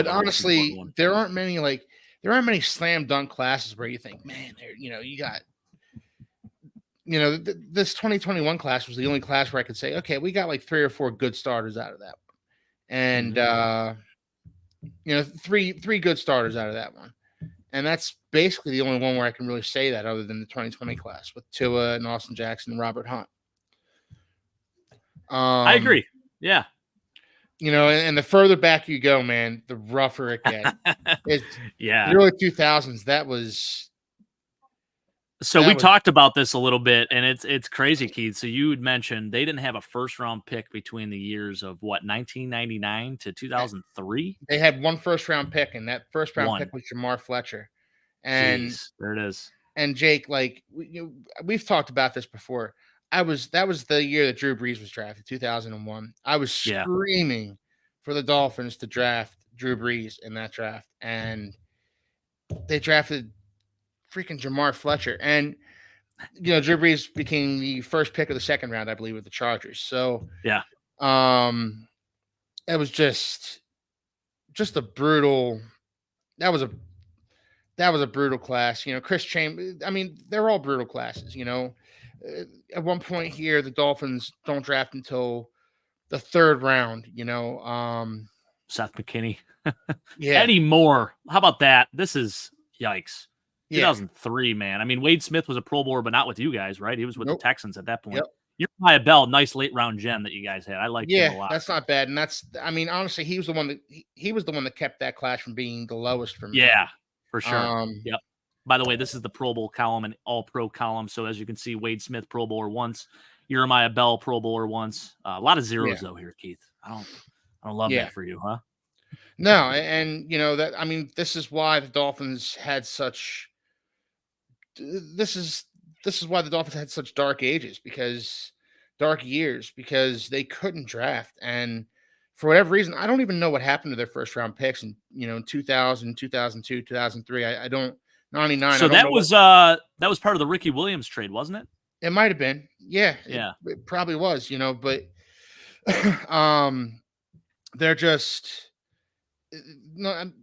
honestly, there aren't many slam dunk classes where you think, man, you got, this 2021 class was the only class where I could say, okay, we got like 3 or 4 good starters out of that one. And, 3 good starters out of that one. And that's basically the only one where I can really say that other than the 2020 class with Tua and Austin Jackson and Robert Hunt. I agree. Yeah. And the further back you go, man, the rougher it gets. The early 2000s, that was. So we talked about this a little bit, and it's crazy, Keith. So you had mentioned they didn't have a first-round pick between the years of, 1999 to 2003? They had 1 first-round pick, and that first-round pick was Jamar Fletcher. And jeez, there it is. And Jake, we've talked about this before. That was the year that Drew Brees was drafted, 2001. I was screaming for the Dolphins to draft Drew Brees in that draft, and they drafted freaking Jamar Fletcher. And Drew Brees became the first pick of the second round, I believe, with the Chargers. So it was just a brutal. That was a brutal class. Chris Chambers. I mean, they're all brutal classes. At one point here, the Dolphins don't draft until the 3rd round. Seth McKinney. Eddie Moore. How about that? This is yikes. 2003, man. I mean, Wade Smith was a Pro Bowler, but not with you guys, right? He was with the Texans at that point. Uriah Bell, nice late round gem that you guys had. I liked him a lot. That's not bad. And honestly, he was the one that kept that class from being the lowest for me. Yeah, for sure. Yep. By the way, this is the Pro Bowl column and All Pro column. So as you can see, Wade Smith Pro Bowler once, Uriah Bell Pro Bowler once. A lot of zeros though here, Keith. I don't love that for you, huh? No, and this is why the Dolphins had such. This is why the Dolphins had such dark years because they couldn't draft, and for whatever reason, I don't even know what happened to their first round picks in 2000, 2002, 2003. I don't. 99. So that was part of the Ricky Williams trade, wasn't it? It might have been. Yeah. It probably was, but they're just sometimes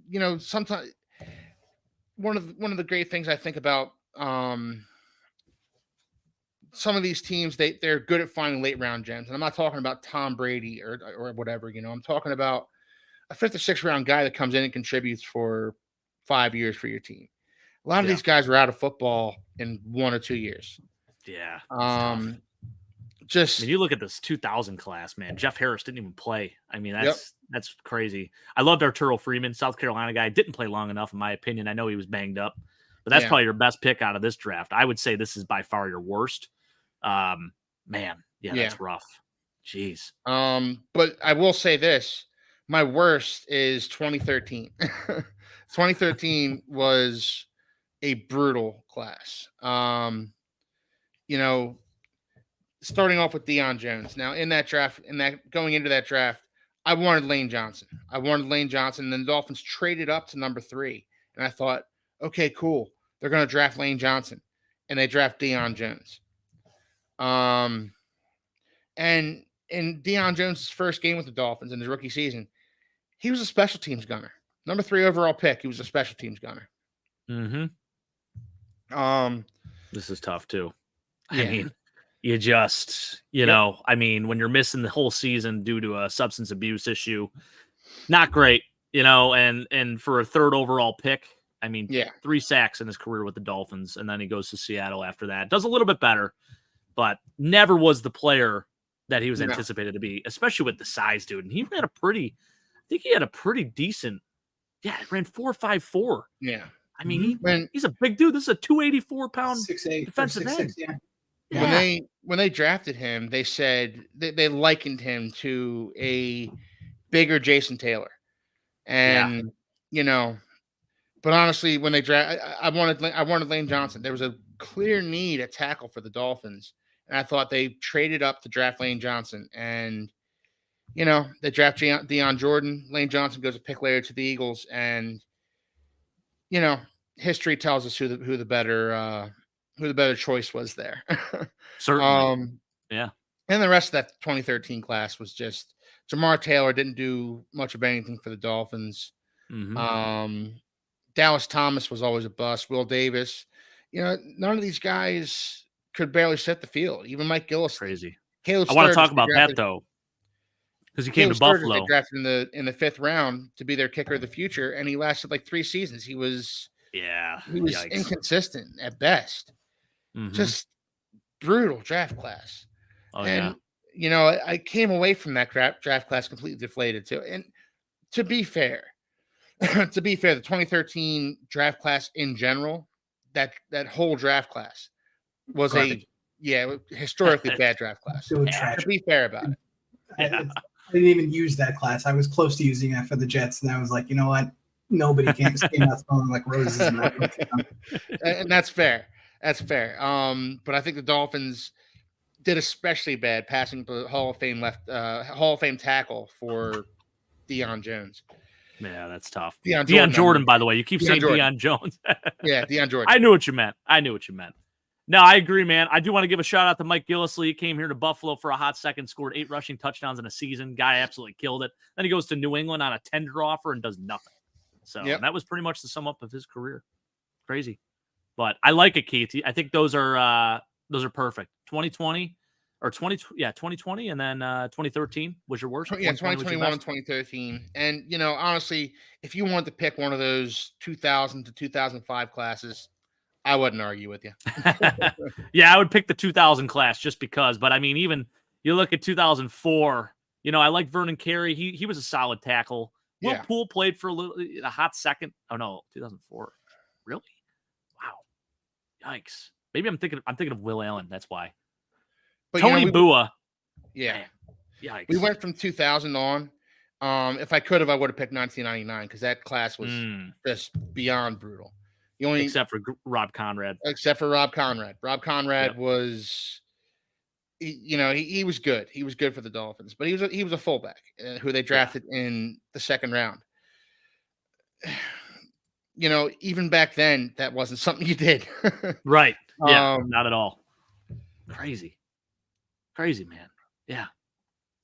one of the great things I think about some of these teams, they're good at finding late round gems. And I'm not talking about Tom Brady or whatever, I'm talking about a 5th or 6th round guy that comes in and contributes for 5 years for your team. A lot of these guys were out of football in 1 or 2 years. Yeah. Just you look at this 2000 class, man. Jeff Harris didn't even play. I mean, that's crazy. I loved Arturo Freeman, South Carolina guy. Didn't play long enough, in my opinion. I know he was banged up, but that's probably your best pick out of this draft. I would say this is by far your worst. Man, that's rough. Jeez. But I will say this: my worst is 2013. 2013 was a brutal class. Starting off with Deion Jones. Now, in that draft, going into that draft, I wanted Lane Johnson. And then the Dolphins traded up to number 3. And I thought, okay, cool. They're going to draft Lane Johnson. And they draft Deion Jones. And in Deion Jones' first game with the Dolphins in his rookie season, he was a special teams gunner. Number 3 overall pick, he was a special teams gunner. Mm-hmm. This is tough, too. Yeah. I mean, you just, know, I mean, when you're missing the whole season due to a substance abuse issue, not great, and for a 3rd overall pick, I mean, 3 sacks in his career with the Dolphins, and then he goes to Seattle after that. Does a little bit better, but never was the player that he was anticipated to be, especially with the size, dude. And he ran he had a pretty decent, he ran 4.54. Yeah. I mean, he's a big dude. This is a 284-pound 6'8", defensive end. 6'6", When they drafted him, they said they likened him to a bigger Jason Taylor, and but honestly, when they draft, I wanted Lane Johnson. There was a clear need at tackle for the Dolphins, and I thought they traded up to draft Lane Johnson, and they draft Deion Jordan. Lane Johnson goes a pick later to the Eagles, and history tells us who the better choice was there. Certainly. And the rest of that 2013 class was just Jamar Taylor didn't do much of anything for the Dolphins. Mm-hmm. Dallas Thomas was always a bust. Will Davis, none of these guys could barely set the field. Even Mike Gillis. Crazy. Caleb I want to Sturgis, talk about that though, because he came to Buffalo. They drafted in the 5th round to be their kicker of the future, and he lasted like 3 seasons. He was inconsistent at best. Mm-hmm. Just brutal draft class. I came away from that draft class completely deflated too. And to be fair, the 2013 draft class in general, that whole draft class was historically bad draft class. To be fair about it. I didn't even use that class. I was close to using that for the Jets, and I was like, you know what? Nobody can see us smelling like roses. And that's fair. That's fair. But I think the Dolphins did especially bad passing the Hall of Fame tackle for Deion Jones. Yeah, that's tough. Deion Jordan, by the way. You keep saying Deion Jones. Deion Jordan. I knew what you meant. No, I agree, man. I do want to give a shout out to Mike Gillislee. He came here to Buffalo for a hot second, scored 8 rushing touchdowns in a season. Guy absolutely killed it. Then he goes to New England on a tender offer and does nothing. So that was pretty much the sum up of his career. Crazy. But I like it, Keith. I think those are perfect. 2020 or 2020 and then 2013 was your worst. 2021 and 2013. And honestly, if you wanted to pick one of those 2000 to 2005 classes, I wouldn't argue with you. Yeah, I would pick the 2000 class just because. But I mean, even you look at 2004. I like Vernon Carey. He was a solid tackle. Will Poole played for a hot second. Oh no, 2004. Really? Wow. Yikes. Maybe I'm thinking of Will Allen. That's why. But Tony Bua. Yeah. Man, yikes. We went from 2000 on. If I could have, I would have picked 1999 because that class was just beyond brutal. Except for Rob Conrad. Rob Conrad was, he was good. He was good for the Dolphins, but he was a fullback who they drafted in the 2nd round. Even back then, that wasn't something you did. Right. Yeah, not at all. Crazy, man. Yeah.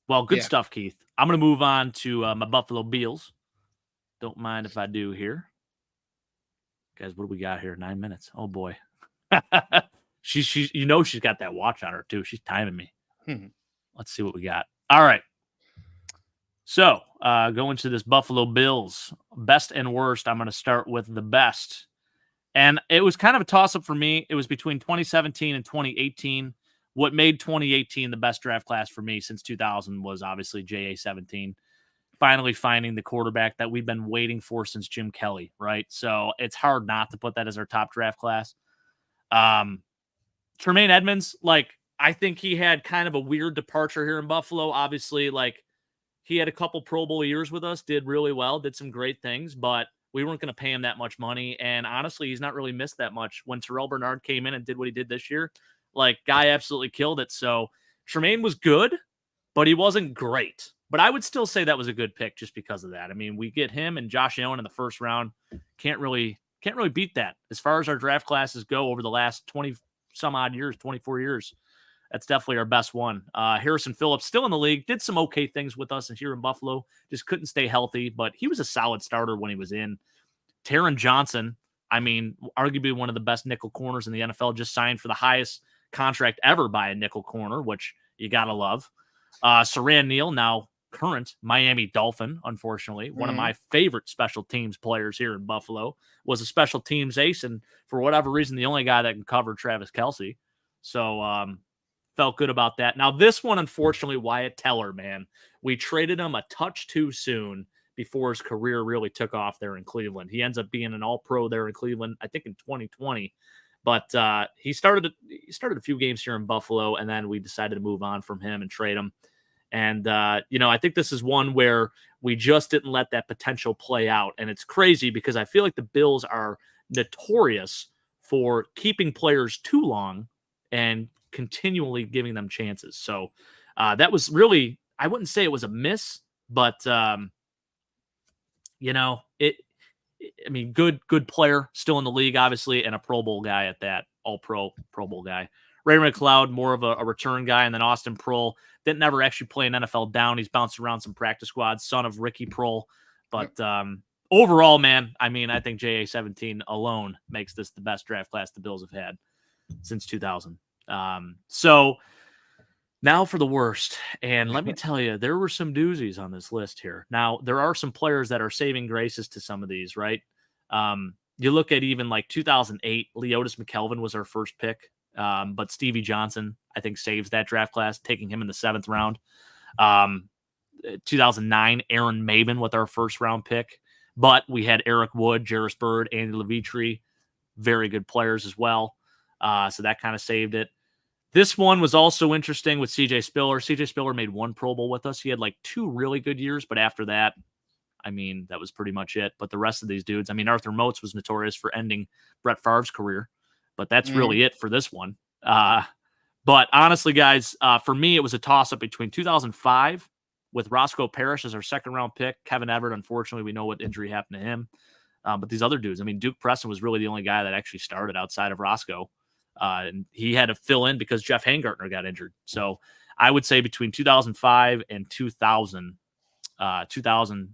Well, good stuff, Keith. I'm going to move on to my Buffalo Bills. Don't mind if I do here. Guys, what do we got here? 9 minutes. Oh, boy. she's she's got that watch on her, too. She's timing me. Let's see what we got. All right. So, going to this Buffalo Bills, best and worst, I'm going to start with the best. And it was kind of a toss-up for me. It was between 2017 and 2018. What made 2018 the best draft class for me since 2000 was obviously JA-17. Finally finding the quarterback that we've been waiting for since Jim Kelly, right? So it's hard not to put that as our top draft class. Tremaine Edmonds, like, I think he had kind of a weird departure here in Buffalo. Obviously, like, he had a couple Pro Bowl years with us, did really well, did some great things, but we weren't going to pay him that much money. And honestly, he's not really missed that much. When Terrell Bernard came in and did what he did this year, like, guy absolutely killed it. So Tremaine was good, but he wasn't great. But I would still say that was a good pick just because of that. I mean, we get him and Josh Allen in the first round. Can't really beat that. As far as our draft classes go over the last 20 some odd years, 24 years, that's definitely our best one. Harrison Phillips, still in the league, did some okay things with us here in Buffalo. Just couldn't stay healthy, but he was a solid starter when he was in. Taron Johnson, I mean, arguably one of the best nickel corners in the NFL, just signed for the highest contract ever by a nickel corner, which you got to love. Saran Neal, now current Miami Dolphin, unfortunately. One of my favorite special teams players here in Buffalo, was a special teams ace, and for whatever reason, the only guy that can cover Travis Kelce. So felt good about that. Now, this one, unfortunately, Wyatt Teller, man. We traded him a touch too soon before his career really took off there in Cleveland. He ends up being an all-pro there in Cleveland, I think in 2020. But he started a few games here in Buffalo, and then we decided to move on from him and trade him. And, I think this is one where we just didn't let that potential play out. And it's crazy because I feel like the Bills are notorious for keeping players too long and continually giving them chances. So that was really, I wouldn't say it was a miss, but, good player still in the league, obviously, and a Pro Bowl guy at that, Pro Bowl guy. Ray McLeod, more of a return guy, and then Austin Prohl didn't never actually play an NFL down. He's bounced around some practice squads, son of Ricky Prohl. But overall, man, I mean, I think JA-17 alone makes this the best draft class the Bills have had since 2000. So now for the worst. And let me tell you, there were some doozies on this list here. Now, there are some players that are saving graces to some of these, right? You look at even like 2008, Leotis McKelvin was our first pick. But Stevie Johnson, I think, saves that draft class, taking him in the 7th round. 2009, Aaron Maben with our first round pick. But we had Eric Wood, Jarris Bird, Andy Levitri, very good players as well. So that kind of saved it. This one was also interesting with CJ Spiller. CJ Spiller made one Pro Bowl with us. He had like 2 really good years, but after that, I mean, that was pretty much it. But the rest of these dudes, I mean, Arthur Moats was notorious for ending Brett Favre's career. But that's really it for this one. But honestly, guys, for me, it was a toss-up between 2005 with Roscoe Parrish as our 2nd-round pick. Kevin Everett, unfortunately, we know what injury happened to him. But these other dudes, I mean, Duke Preston was really the only guy that actually started outside of Roscoe. And he had to fill in because Jeff Hangartner got injured. So I would say between 2005 and 2000,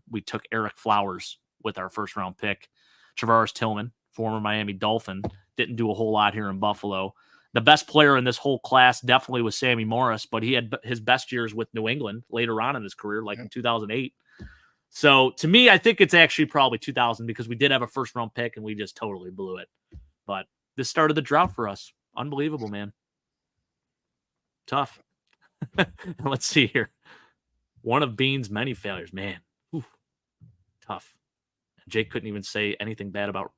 we took Eric Flowers with our 1st-round pick. Travaris Tillman, former Miami Dolphin, didn't do a whole lot here in Buffalo. The best player in this whole class definitely was Sammy Morris, but he had his best years with New England later on in his career, like in 2008. So to me, I think it's actually probably 2000 because we did have a 1st-round pick and we just totally blew it. But this started the drought for us. Unbelievable, man. Tough. Let's see here. One of Bean's many failures, man. Whew. Tough. Jake couldn't even say anything bad about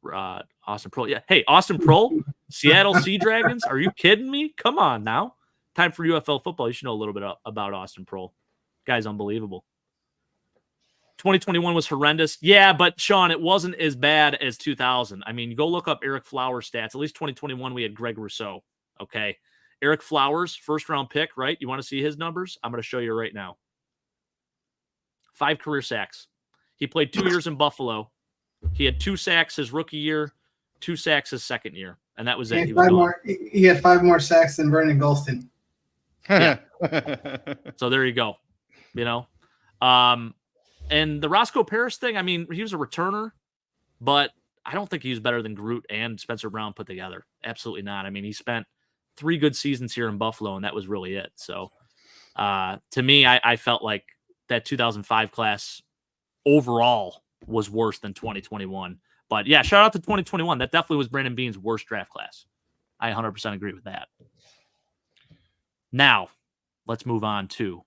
Austin Prohl. Yeah. Hey, Austin Prohl, Seattle Sea Dragons. Are you kidding me? Come on now. Time for UFL football. You should know a little bit about Austin Prohl. Guy's unbelievable. 2021 was horrendous. Yeah, but Sean, it wasn't as bad as 2000. I mean, go look up Eric Flowers stats. At least 2021, we had Greg Rousseau. Okay. Eric Flowers, 1st-round pick, right? You want to see his numbers? I'm going to show you right now. 5 career sacks. He played 2 years in Buffalo. He had 2 sacks his rookie year, 2 sacks his 2nd year, and that was it. He had 5 more sacks than Vernon Golston. Yeah. So there you go. And the Roscoe Parrish thing, I mean, he was a returner, but I don't think he was better than Groot and Spencer Brown put together. Absolutely not. I mean, he spent 3 good seasons here in Buffalo, and that was really it. So to me, I felt like that 2005 class overall was worse than 2021. But yeah, shout out to 2021. That definitely was Brandon Beane's worst draft class. I 100% agree with that. Now, let's move on to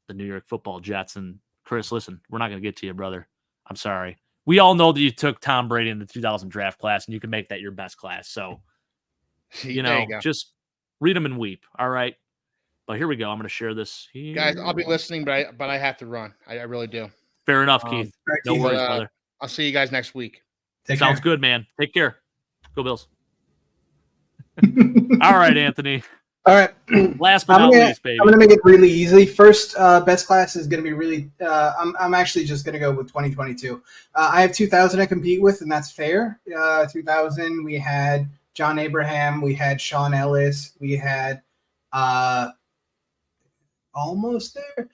the New York Football Jets. And Chris, listen, we're not going to get to you, brother. I'm sorry. We all know that you took Tom Brady in the 2000 draft class, and you can make that your best class. So, just read them and weep. All right. But here we go. I'm going to share this here. Guys, I'll be listening, but I have to run. I really do. Fair enough, Keith. No worries, brother. I'll see you guys next week. Sounds good, man. Take care. Go Bills. All right, Anthony. All right. Last but not least, baby. I'm going to make it really easy. First, best class is going to be really I'm actually just going to go with 2022. I have 2000 to compete with, and that's fair. 2000, we had John Abraham. We had Sean Ellis. We had almost there.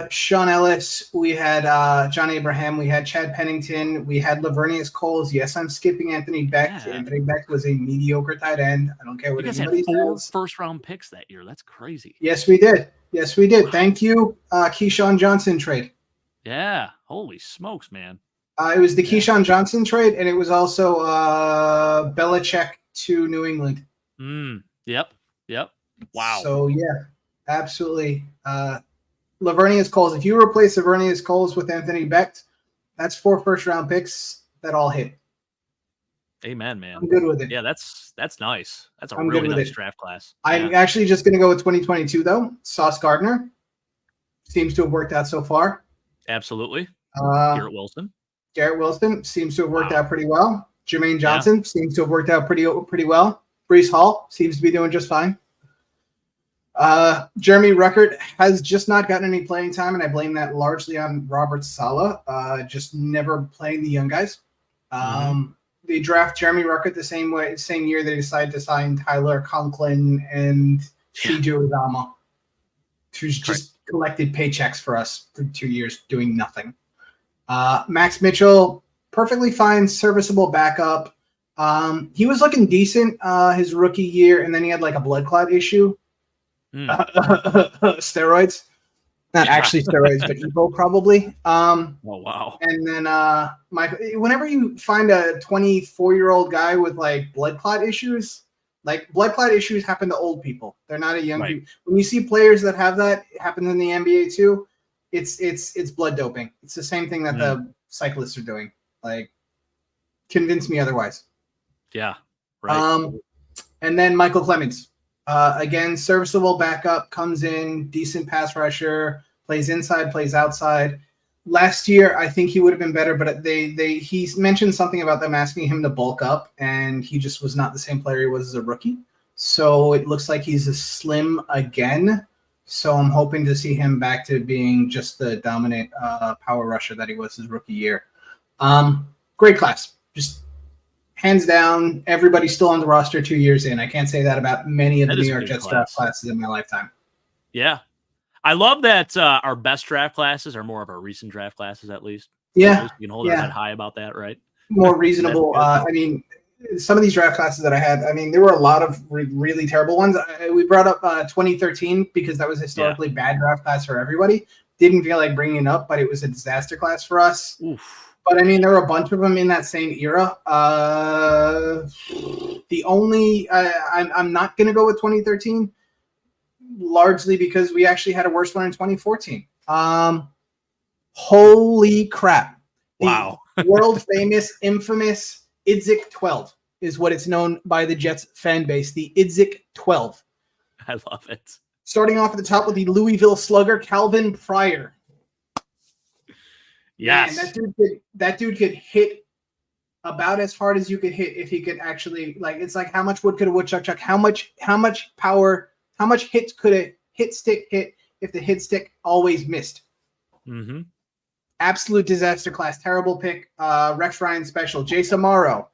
Sean Ellis, we had John Abraham, we had Chad Pennington, we had Lavernius Coles. Yes, I'm skipping Anthony Becht. Yeah. Anthony Becht was a mediocre tight end. I don't care what anybody says. You guys had 4 first-round picks that year. That's crazy. Yes, we did. Wow. Thank you, Keyshawn Johnson trade. Yeah. Holy smokes, man. It was the Keyshawn Johnson trade, and it was also Belichick to New England. Yep. Wow. So, yeah, absolutely. Lavernius Coles. If you replace Lavernius Coles with Anthony Becht, that's 4 first-round picks that all hit. Amen, man. I'm good with it. Yeah, that's nice. That's a really nice draft class. I'm actually just going to go with 2022, though. Sauce Gardner seems to have worked out so far. Absolutely. Garrett Wilson seems to have worked out pretty well. Jermaine Johnson seems to have worked out pretty well. Breece Hall seems to be doing just fine. Jeremy Ruckert has just not gotten any playing time, and I blame that largely on Robert Saleh, just never playing the young guys. They draft Jeremy Ruckert the same year they decided to sign Tyler Conklin and C.J. Uzomah, who's just collected paychecks for us for 2 years doing nothing. Max Mitchell, perfectly fine, serviceable backup. He was looking decent his rookie year, and then he had like a blood clot issue. Steroids, not actually steroids, but Evo probably. Oh wow! And then whenever you find a 24-year-old guy with like blood clot issues, like blood clot issues happen to old people. They're not a young people. When you see players that have that, it happens in the NBA too. It's blood doping. It's the same thing that the cyclists are doing. Like, convince me otherwise. Yeah. Right. And then Michael Clemens. Again, serviceable backup, comes in, decent pass rusher, plays inside, plays outside. Last year, I think he would have been better, but he mentioned something about them asking him to bulk up, and he just was not the same player he was as a rookie. So it looks like he's a slim again. So I'm hoping to see him back to being just the dominant power rusher that he was his rookie year. Great class. Just hands down, everybody's still on the roster 2 years in. I can't say that about many of the New York Jets draft classes in my lifetime. Yeah. I love that our best draft classes are more of our recent draft classes, at least. Yeah. You can hold our head high about that, right? More reasonable. I mean, some of these draft classes that I had, I mean, there were a lot of really terrible ones. We brought up 2013 because that was a historically bad draft class for everybody. Didn't feel like bringing it up, but it was a disaster class for us. Oof. But, I mean, there were a bunch of them in that same era. The only I'm not going to go with 2013, largely because we actually had a worse one in 2014. Holy crap. Wow. World-famous, infamous Idzik 12 is what it's known by the Jets fan base, the Idzik 12. I love it. Starting off at the top with the Louisville slugger, Calvin Pryor. Yes. Man, that dude could hit about as hard as you could hit if he could actually, like, it's like how much wood could a woodchuck chuck? How much power, how much hits could a hit stick hit if the hit stick always missed? Mm-hmm. Absolute disaster class. Terrible pick. Rex Ryan special. Jason Morrow.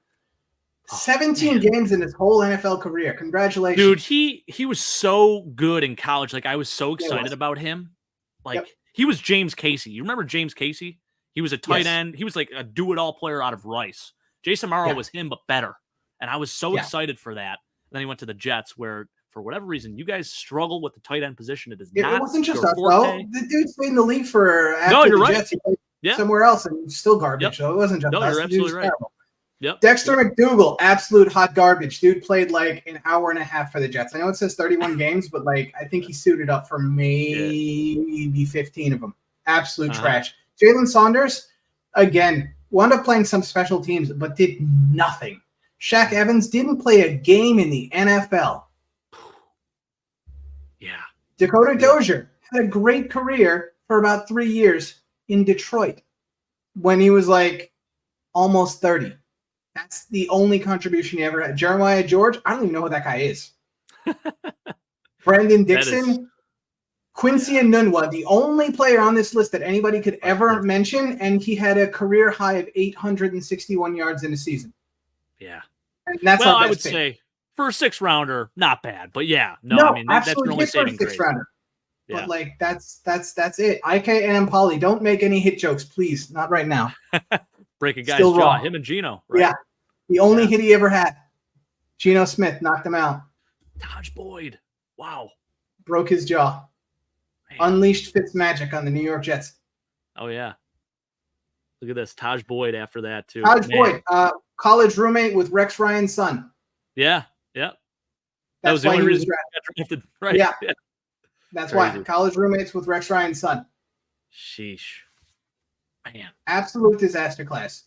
17 games in his whole NFL career. Congratulations. Dude, he was so good in college. Like, I was so excited about him. Like, he was James Casey. You remember James Casey? He was a tight end. He was like a do-it-all player out of Rice. Jason Morrow was him, but better. And I was so excited for that. And then he went to the Jets, where for whatever reason, you guys struggle with the tight end position. It is It not wasn't just your us, forte. though. The dude stayed in the league for after No, you're the right. Jets. He played Yeah. somewhere else, and still garbage. Yep. So it wasn't just No, us. you're The dude was absolutely right. terrible. Yep. Dexter McDougal, absolute hot garbage. Dude played like an hour and a half for the Jets. I know it says 31 games, but like I think he suited up for maybe 15 of them. Absolute trash. Jalen Saunders, again, wound up playing some special teams, but did nothing. Shaq Evans didn't play a game in the NFL. Yeah. Dakota Dozier had a great career for about 3 years in Detroit when he was like almost 30. That's the only contribution he ever had. Jeremiah George, I don't even know who that guy is. Brandon Dixon, Quincy Enunwa, the only player on this list that anybody could ever mention, and he had a career high of 861 yards in a season. Yeah. And that's well, our best I would pick. say for a 6th rounder, not bad. But yeah, no, No, I mean that's your absolutely only hit for a saving 6th grace. rounder. Yeah. But like that's it. IK and Polly, don't make any hit jokes, please. Not right now. Break a guy's Still jaw. wrong. Him and Gino. Right? Yeah. The only hit he ever had. Geno Smith knocked him out. Taj Boyd. Wow. Broke his jaw. Man. Unleashed Fitzmagic on the New York Jets. Oh yeah. Look at this. Taj Boyd after that too. Taj Boyd, college roommate with Rex Ryan's son. Yeah. Yeah. That That's was the why only he was reason drafted. drafted. Right. Yeah. That's Crazy. why. College roommates with Rex Ryan's son. Sheesh. Man. Absolute disaster class.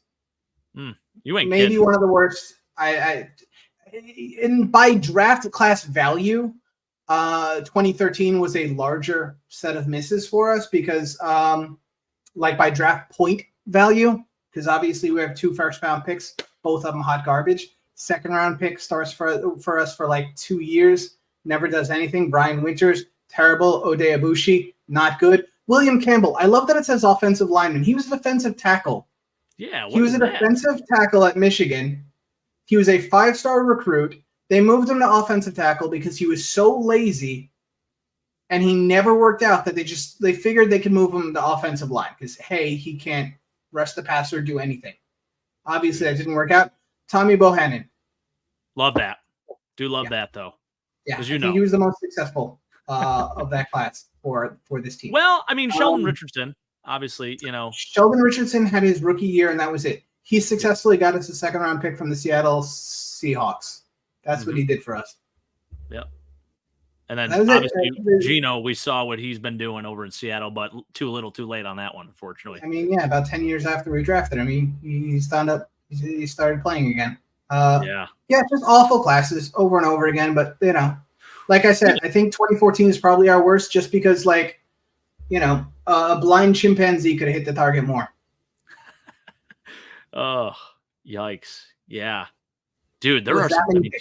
You ain't Maybe kidding. one of the worst. By draft class value, 2013 was a larger set of misses for us because, like by draft point value, because obviously we have 2 first-round picks, both of them hot garbage. 2nd-round pick starts for us for like 2 years, never does anything. Brian Winters, terrible. Ode Abushi, not good. William Campbell, I love that it says offensive lineman. He was a defensive tackle. Yeah. He was a defensive tackle at Michigan. He was a 5-star recruit. They moved him to offensive tackle because he was so lazy and he never worked out that they figured they could move him to offensive line because, hey, he can't rush the passer or do anything. Obviously, that didn't work out. Tommy Bohannon. Love that. Do love that though. Yeah, I you think know. he was the most successful of that class for this team. Well, I mean, Sheldon Richardson, obviously, Sheldon Richardson had his rookie year, and that was it. He successfully got us a 2nd-round pick from the Seattle Seahawks. That's what he did for us. Yep. And then That was obviously it. Gino, we saw what he's been doing over in Seattle, but too little, too late on that one, unfortunately. I mean, yeah, about 10 years after we drafted him, he started playing again. Yeah, just awful classes over and over again. But like I said, I think 2014 is probably our worst, just because a blind chimpanzee could have hit the target more. Oh, yikes! Yeah, dude, there are some. I mean,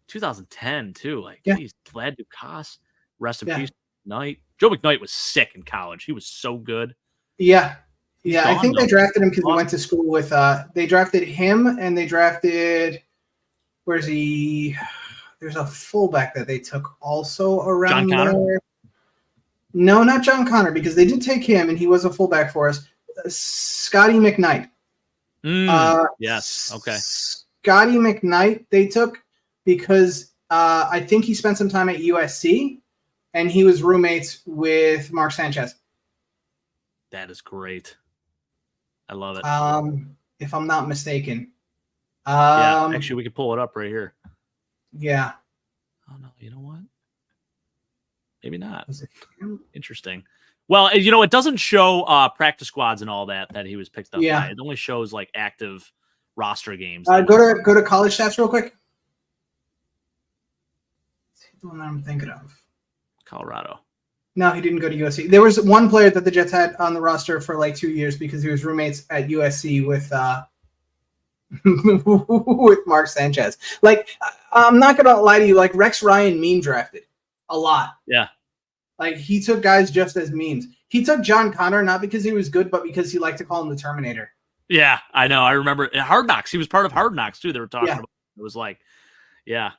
2010 too. Like, geez, Vlad Dukas, rest in peace. Knight. Joe McKnight was sick in college. He was so good. Yeah. He's Yeah, gone, I think though. they drafted him because he went to school with they drafted him and they drafted where's he? There's a fullback that they took also around John Connor? there. No, not John Connor, because they did take him and he was a fullback for us. Scotty McKnight. Yes. Okay. Scotty McKnight they took because I think he spent some time at USC and he was roommates with Mark Sanchez. That is great. I love it. If I'm not mistaken. Yeah, actually, we could pull it up right here. Yeah. Oh no, you know what? Maybe not. Interesting. Well, it doesn't show practice squads and all that he was picked up by. It only shows like active roster games. Go to college stats real quick. The one I'm thinking of. Colorado. No, he didn't go to USC. There was one player that the Jets had on the roster for like 2 years because he was roommates at USC with with Mark Sanchez. Like, I'm not gonna lie to you. Like, Rex Ryan meme drafted a lot. Yeah. Like, he took guys just as memes. He took John Connor not because he was good, but because he liked to call him the Terminator. Yeah, I know. I remember Hard Knocks. He was part of Hard Knocks too. They were talking about. It was like, yeah.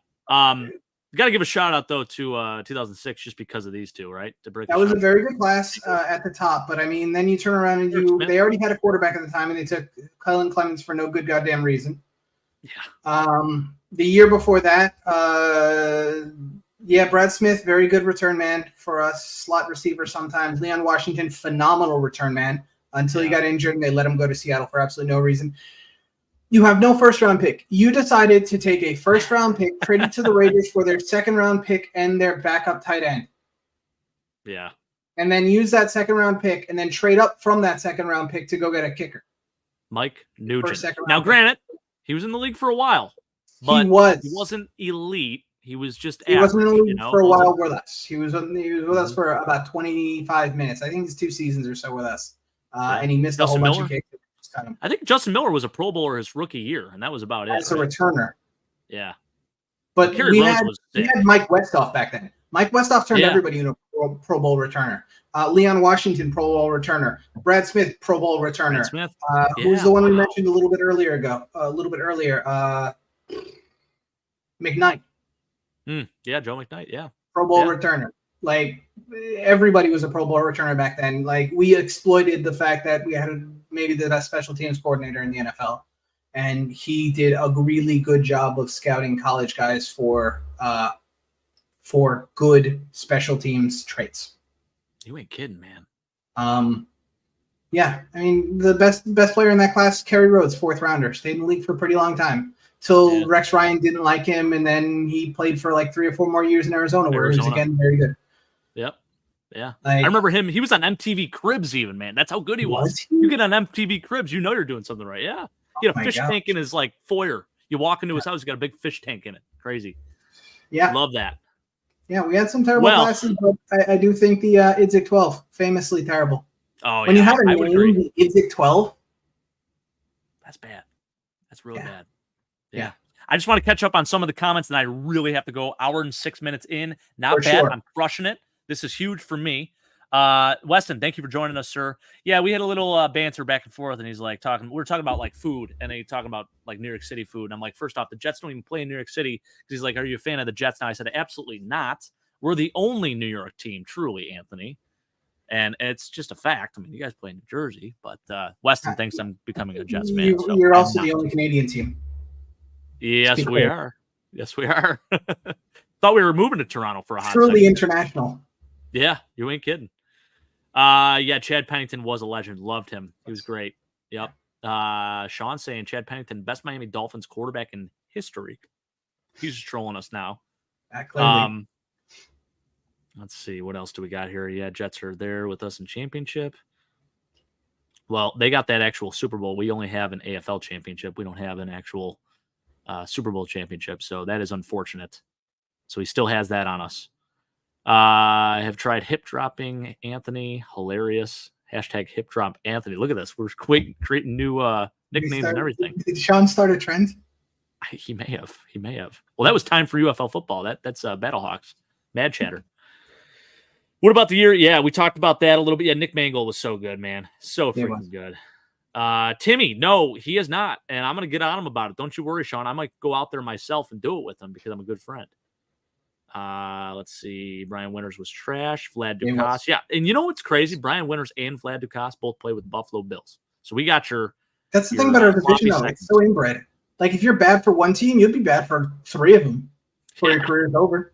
Got to give a shout out though to 2006 just because of these two, right? That was a very good class at the top, but I mean, then you turn around and they already had a quarterback at the time, and they took Kellen Clemens for no good goddamn reason. Yeah. The year before that, Yeah, Brad Smith, very good return man for us, slot receiver sometimes. Leon Washington, phenomenal return man until he got injured and they let him go to Seattle for absolutely no reason. You have no first-round pick. You decided to take a first-round pick, trade it to the Raiders for their second-round pick and their backup tight end. Yeah. And then use that second-round pick and then trade up from that second-round pick to go get a kicker. Mike Nugent. Now, granted, he was in the league for a while, but he wasn't elite. He was just average. He wasn't in the league for a while with us. He was with us for about 25 minutes. I think it's 2 seasons or so with us. And he missed a whole bunch of kicks. I think Justin Miller was a Pro Bowler his rookie year, and that was about it. As a returner. Yeah. But we had Mike Westhoff back then. Mike Westhoff turned everybody into a Pro Bowl returner. Leon Washington, Pro Bowl returner. Brad Smith, Pro Bowl returner. Who's the one we mentioned a little bit earlier? McKnight. Yeah, Joe McKnight. Yeah. Pro Bowl returner. Like, everybody was a Pro Bowl returner back then. Like, we exploited the fact that we had maybe the best special teams coordinator in the NFL. And he did a really good job of scouting college guys for good special teams traits. You ain't kidding, man. Yeah, I mean, the best player in that class, Kerry Rhodes, 4th rounder, stayed in the league for a pretty long time. Till Rex Ryan didn't like him, and then he played for like 3 or 4 more years in Arizona, where he was again very good. Yep. Yeah. I remember him. He was on MTV Cribs even, man. That's how good he was. You get on MTV Cribs, you know you're doing something right. Yeah. He had a fish tank in his like foyer. You walk into his house, he's got a big fish tank in it. Crazy. Yeah. Love that. Yeah, we had some terrible classes, but I do think the IDZIC 12, famously terrible. Oh, when you have a name, the IDZIC 12. That's bad. That's really bad. Yeah. I just want to catch up on some of the comments, and I really have to go. Hour and 6 minutes in. Not bad. I'm crushing it. This is huge for me. Weston, thank you for joining us, sir. Yeah, we had a little banter back and forth, and he's like we were talking about like food, and he's talking about like New York City food. And I'm like, first off, the Jets don't even play in New York City. Because he's like, are you a fan of the Jets now? I said, absolutely not. We're the only New York team, truly, Anthony. And it's just a fact. I mean, you guys play in New Jersey, but Weston thinks I'm becoming a Jets fan. You're also the only Canadian team. Yes, we are. Yes, we are. Thought we were moving to Toronto for a hot Truly second. International. Yeah, you ain't kidding. Yeah, Chad Pennington was a legend. Loved him. He was great. Yep. Sean saying Chad Pennington, best Miami Dolphins quarterback in history. He's just trolling us now. Let's see. What else do we got here? Yeah, Jets are there with us in championship. Well, they got that actual Super Bowl. We only have an AFL championship. We don't have an actual Super Bowl championship. So that is unfortunate. So he still has that on us. I have tried hip dropping Anthony. Hilarious. Hashtag hip drop Anthony. Look at this. We're creating new nicknames and everything. Did Sean start a trend? He may have. He may have. Well, that was time for UFL football. That's Battlehawks. Mad Chatter. What about the year? Yeah, we talked about that a little bit. Yeah, Nick Mangold was so good, man. So freaking good. Timmy, no, he is not. And I'm going to get on him about it. Don't you worry, Sean. I might go out there myself and do it with him because I'm a good friend. Let's see. Brian Winters was trash. Vlad Dukas. Yeah. And you know what's crazy? Brian Winters and Vlad Dukas both play with the Buffalo Bills. So we got your. That's the thing about our division, though. It's so inbred. Like, if you're bad for one team, you'll be bad for 3 of them before your career's over.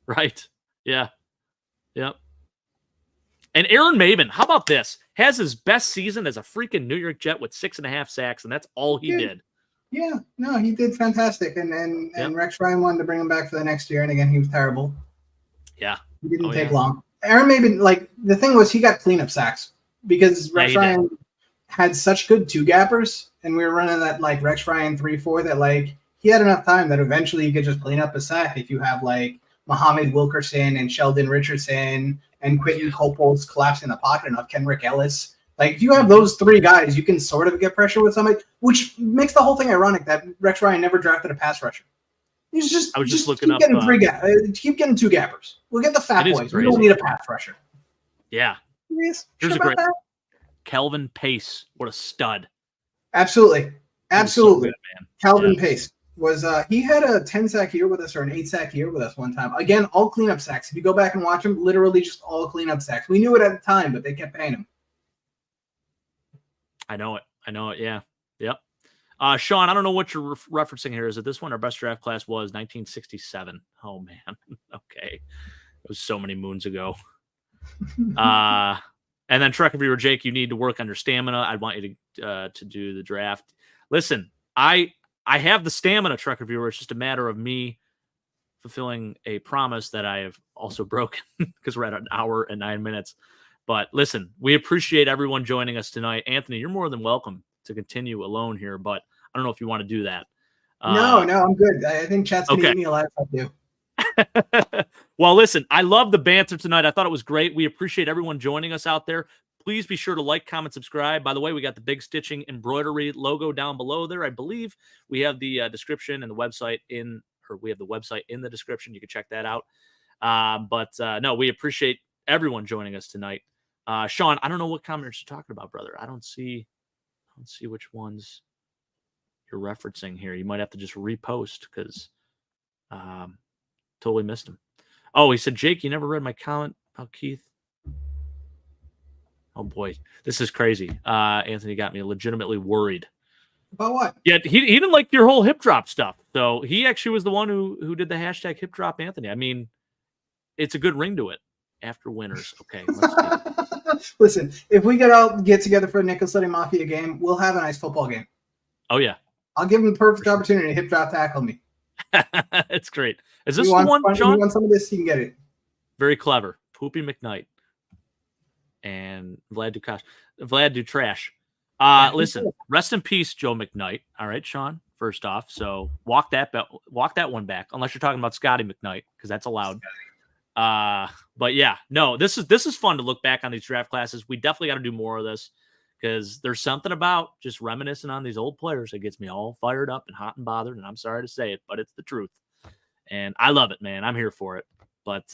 Right. Yeah. Yep. And Aaron Maben, how about this? Has his best season as a freaking New York Jet with 6.5 sacks, and that's all he did. Yeah, no, he did fantastic. And Rex Ryan wanted to bring him back for the next year, and again, he was terrible. Yeah. He didn't take long. Aaron Maben, like, the thing was he got cleanup sacks because Rex Ryan had such good 2-gappers, and we were running that, like, Rex Ryan 3-4 that, like, he had enough time that eventually you could just clean up a sack if you have, like, Muhammad Wilkerson and Sheldon Richardson and Quentin Coppols collapsing in the pocket enough, Kenrick Ellis. Like, if you have those 3 guys, you can sort of get pressure with somebody, which makes the whole thing ironic that Rex Ryan never drafted a pass rusher. He's just I was just looking up. Keep getting 2-gappers. We'll get the fat boys. We don't need a pass rusher. Yeah. Here's a great Kelvin Pace. What a stud. Absolutely. So good, man. Calvin Pace was he had a 10-sack year with us or an 8-sack year with us one time. Again, all cleanup sacks. If you go back and watch him, literally just all cleanup sacks. We knew it at the time, but they kept paying him. I know it. Yeah. Yep. Sean, I don't know what you're referencing here. Is it this one? Our best draft class was 1967. Oh, man. Okay. It was so many moons ago. And then Truck Reviewer Jake, you need to work on your stamina. I want you to do the draft. Listen, I have the stamina, Truck Reviewer. It's just a matter of me fulfilling a promise that I have also broken because we're at an hour and 9 minutes. But listen, we appreciate everyone joining us tonight. Anthony, you're more than welcome to continue alone here, but I don't know if you want to do that. No, I'm good. I think chat's going to eat me alive if I do. Well, listen, I love the banter tonight. I thought it was great. We appreciate everyone joining us out there. Please be sure to like, comment, subscribe. By the way, we got the Big Stitching embroidery logo down below there. I believe we have the description and the website we have the website in the description. You can check that out. No, we appreciate everyone joining us tonight. Sean, I don't know what comments you're talking about, brother. I don't see which ones you're referencing here. You might have to just repost because totally missed him. Oh, he said, Jake, you never read my comment about Keith. Oh boy, this is crazy. Anthony got me legitimately worried. About what? Yeah, he didn't like your whole hip drop stuff. So he actually was the one who did the hashtag hip drop Anthony. I mean, it's a good ring to it. After winners. Okay. Listen, if we get together for a Nickel City Mafia game, we'll have a nice football game. Oh yeah. I'll give him the perfect opportunity to hip drop tackle me. It's great. Is this the one, John? You want some of this, you can get it. Very clever. Poopy McKnight and Vlad Dutrash. Listen, rest in peace, Joe McKnight. All right, Sean, first off. So walk that one back, unless you're talking about Scotty McKnight, because that's allowed. But yeah, no, this is fun to look back on these draft classes. We definitely got to do more of this because there's something about just reminiscing on these old players that gets me all fired up and hot and bothered. And I'm sorry to say it, but it's the truth. And I love it, man. I'm here for it. But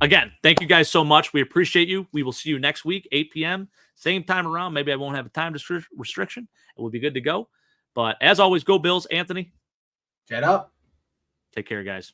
again, thank you guys so much. We appreciate you. We will see you next week, 8 p.m. Same time around. Maybe I won't have a time restriction. It will be good to go. But as always, go Bills. Anthony. Get up. Take care, guys.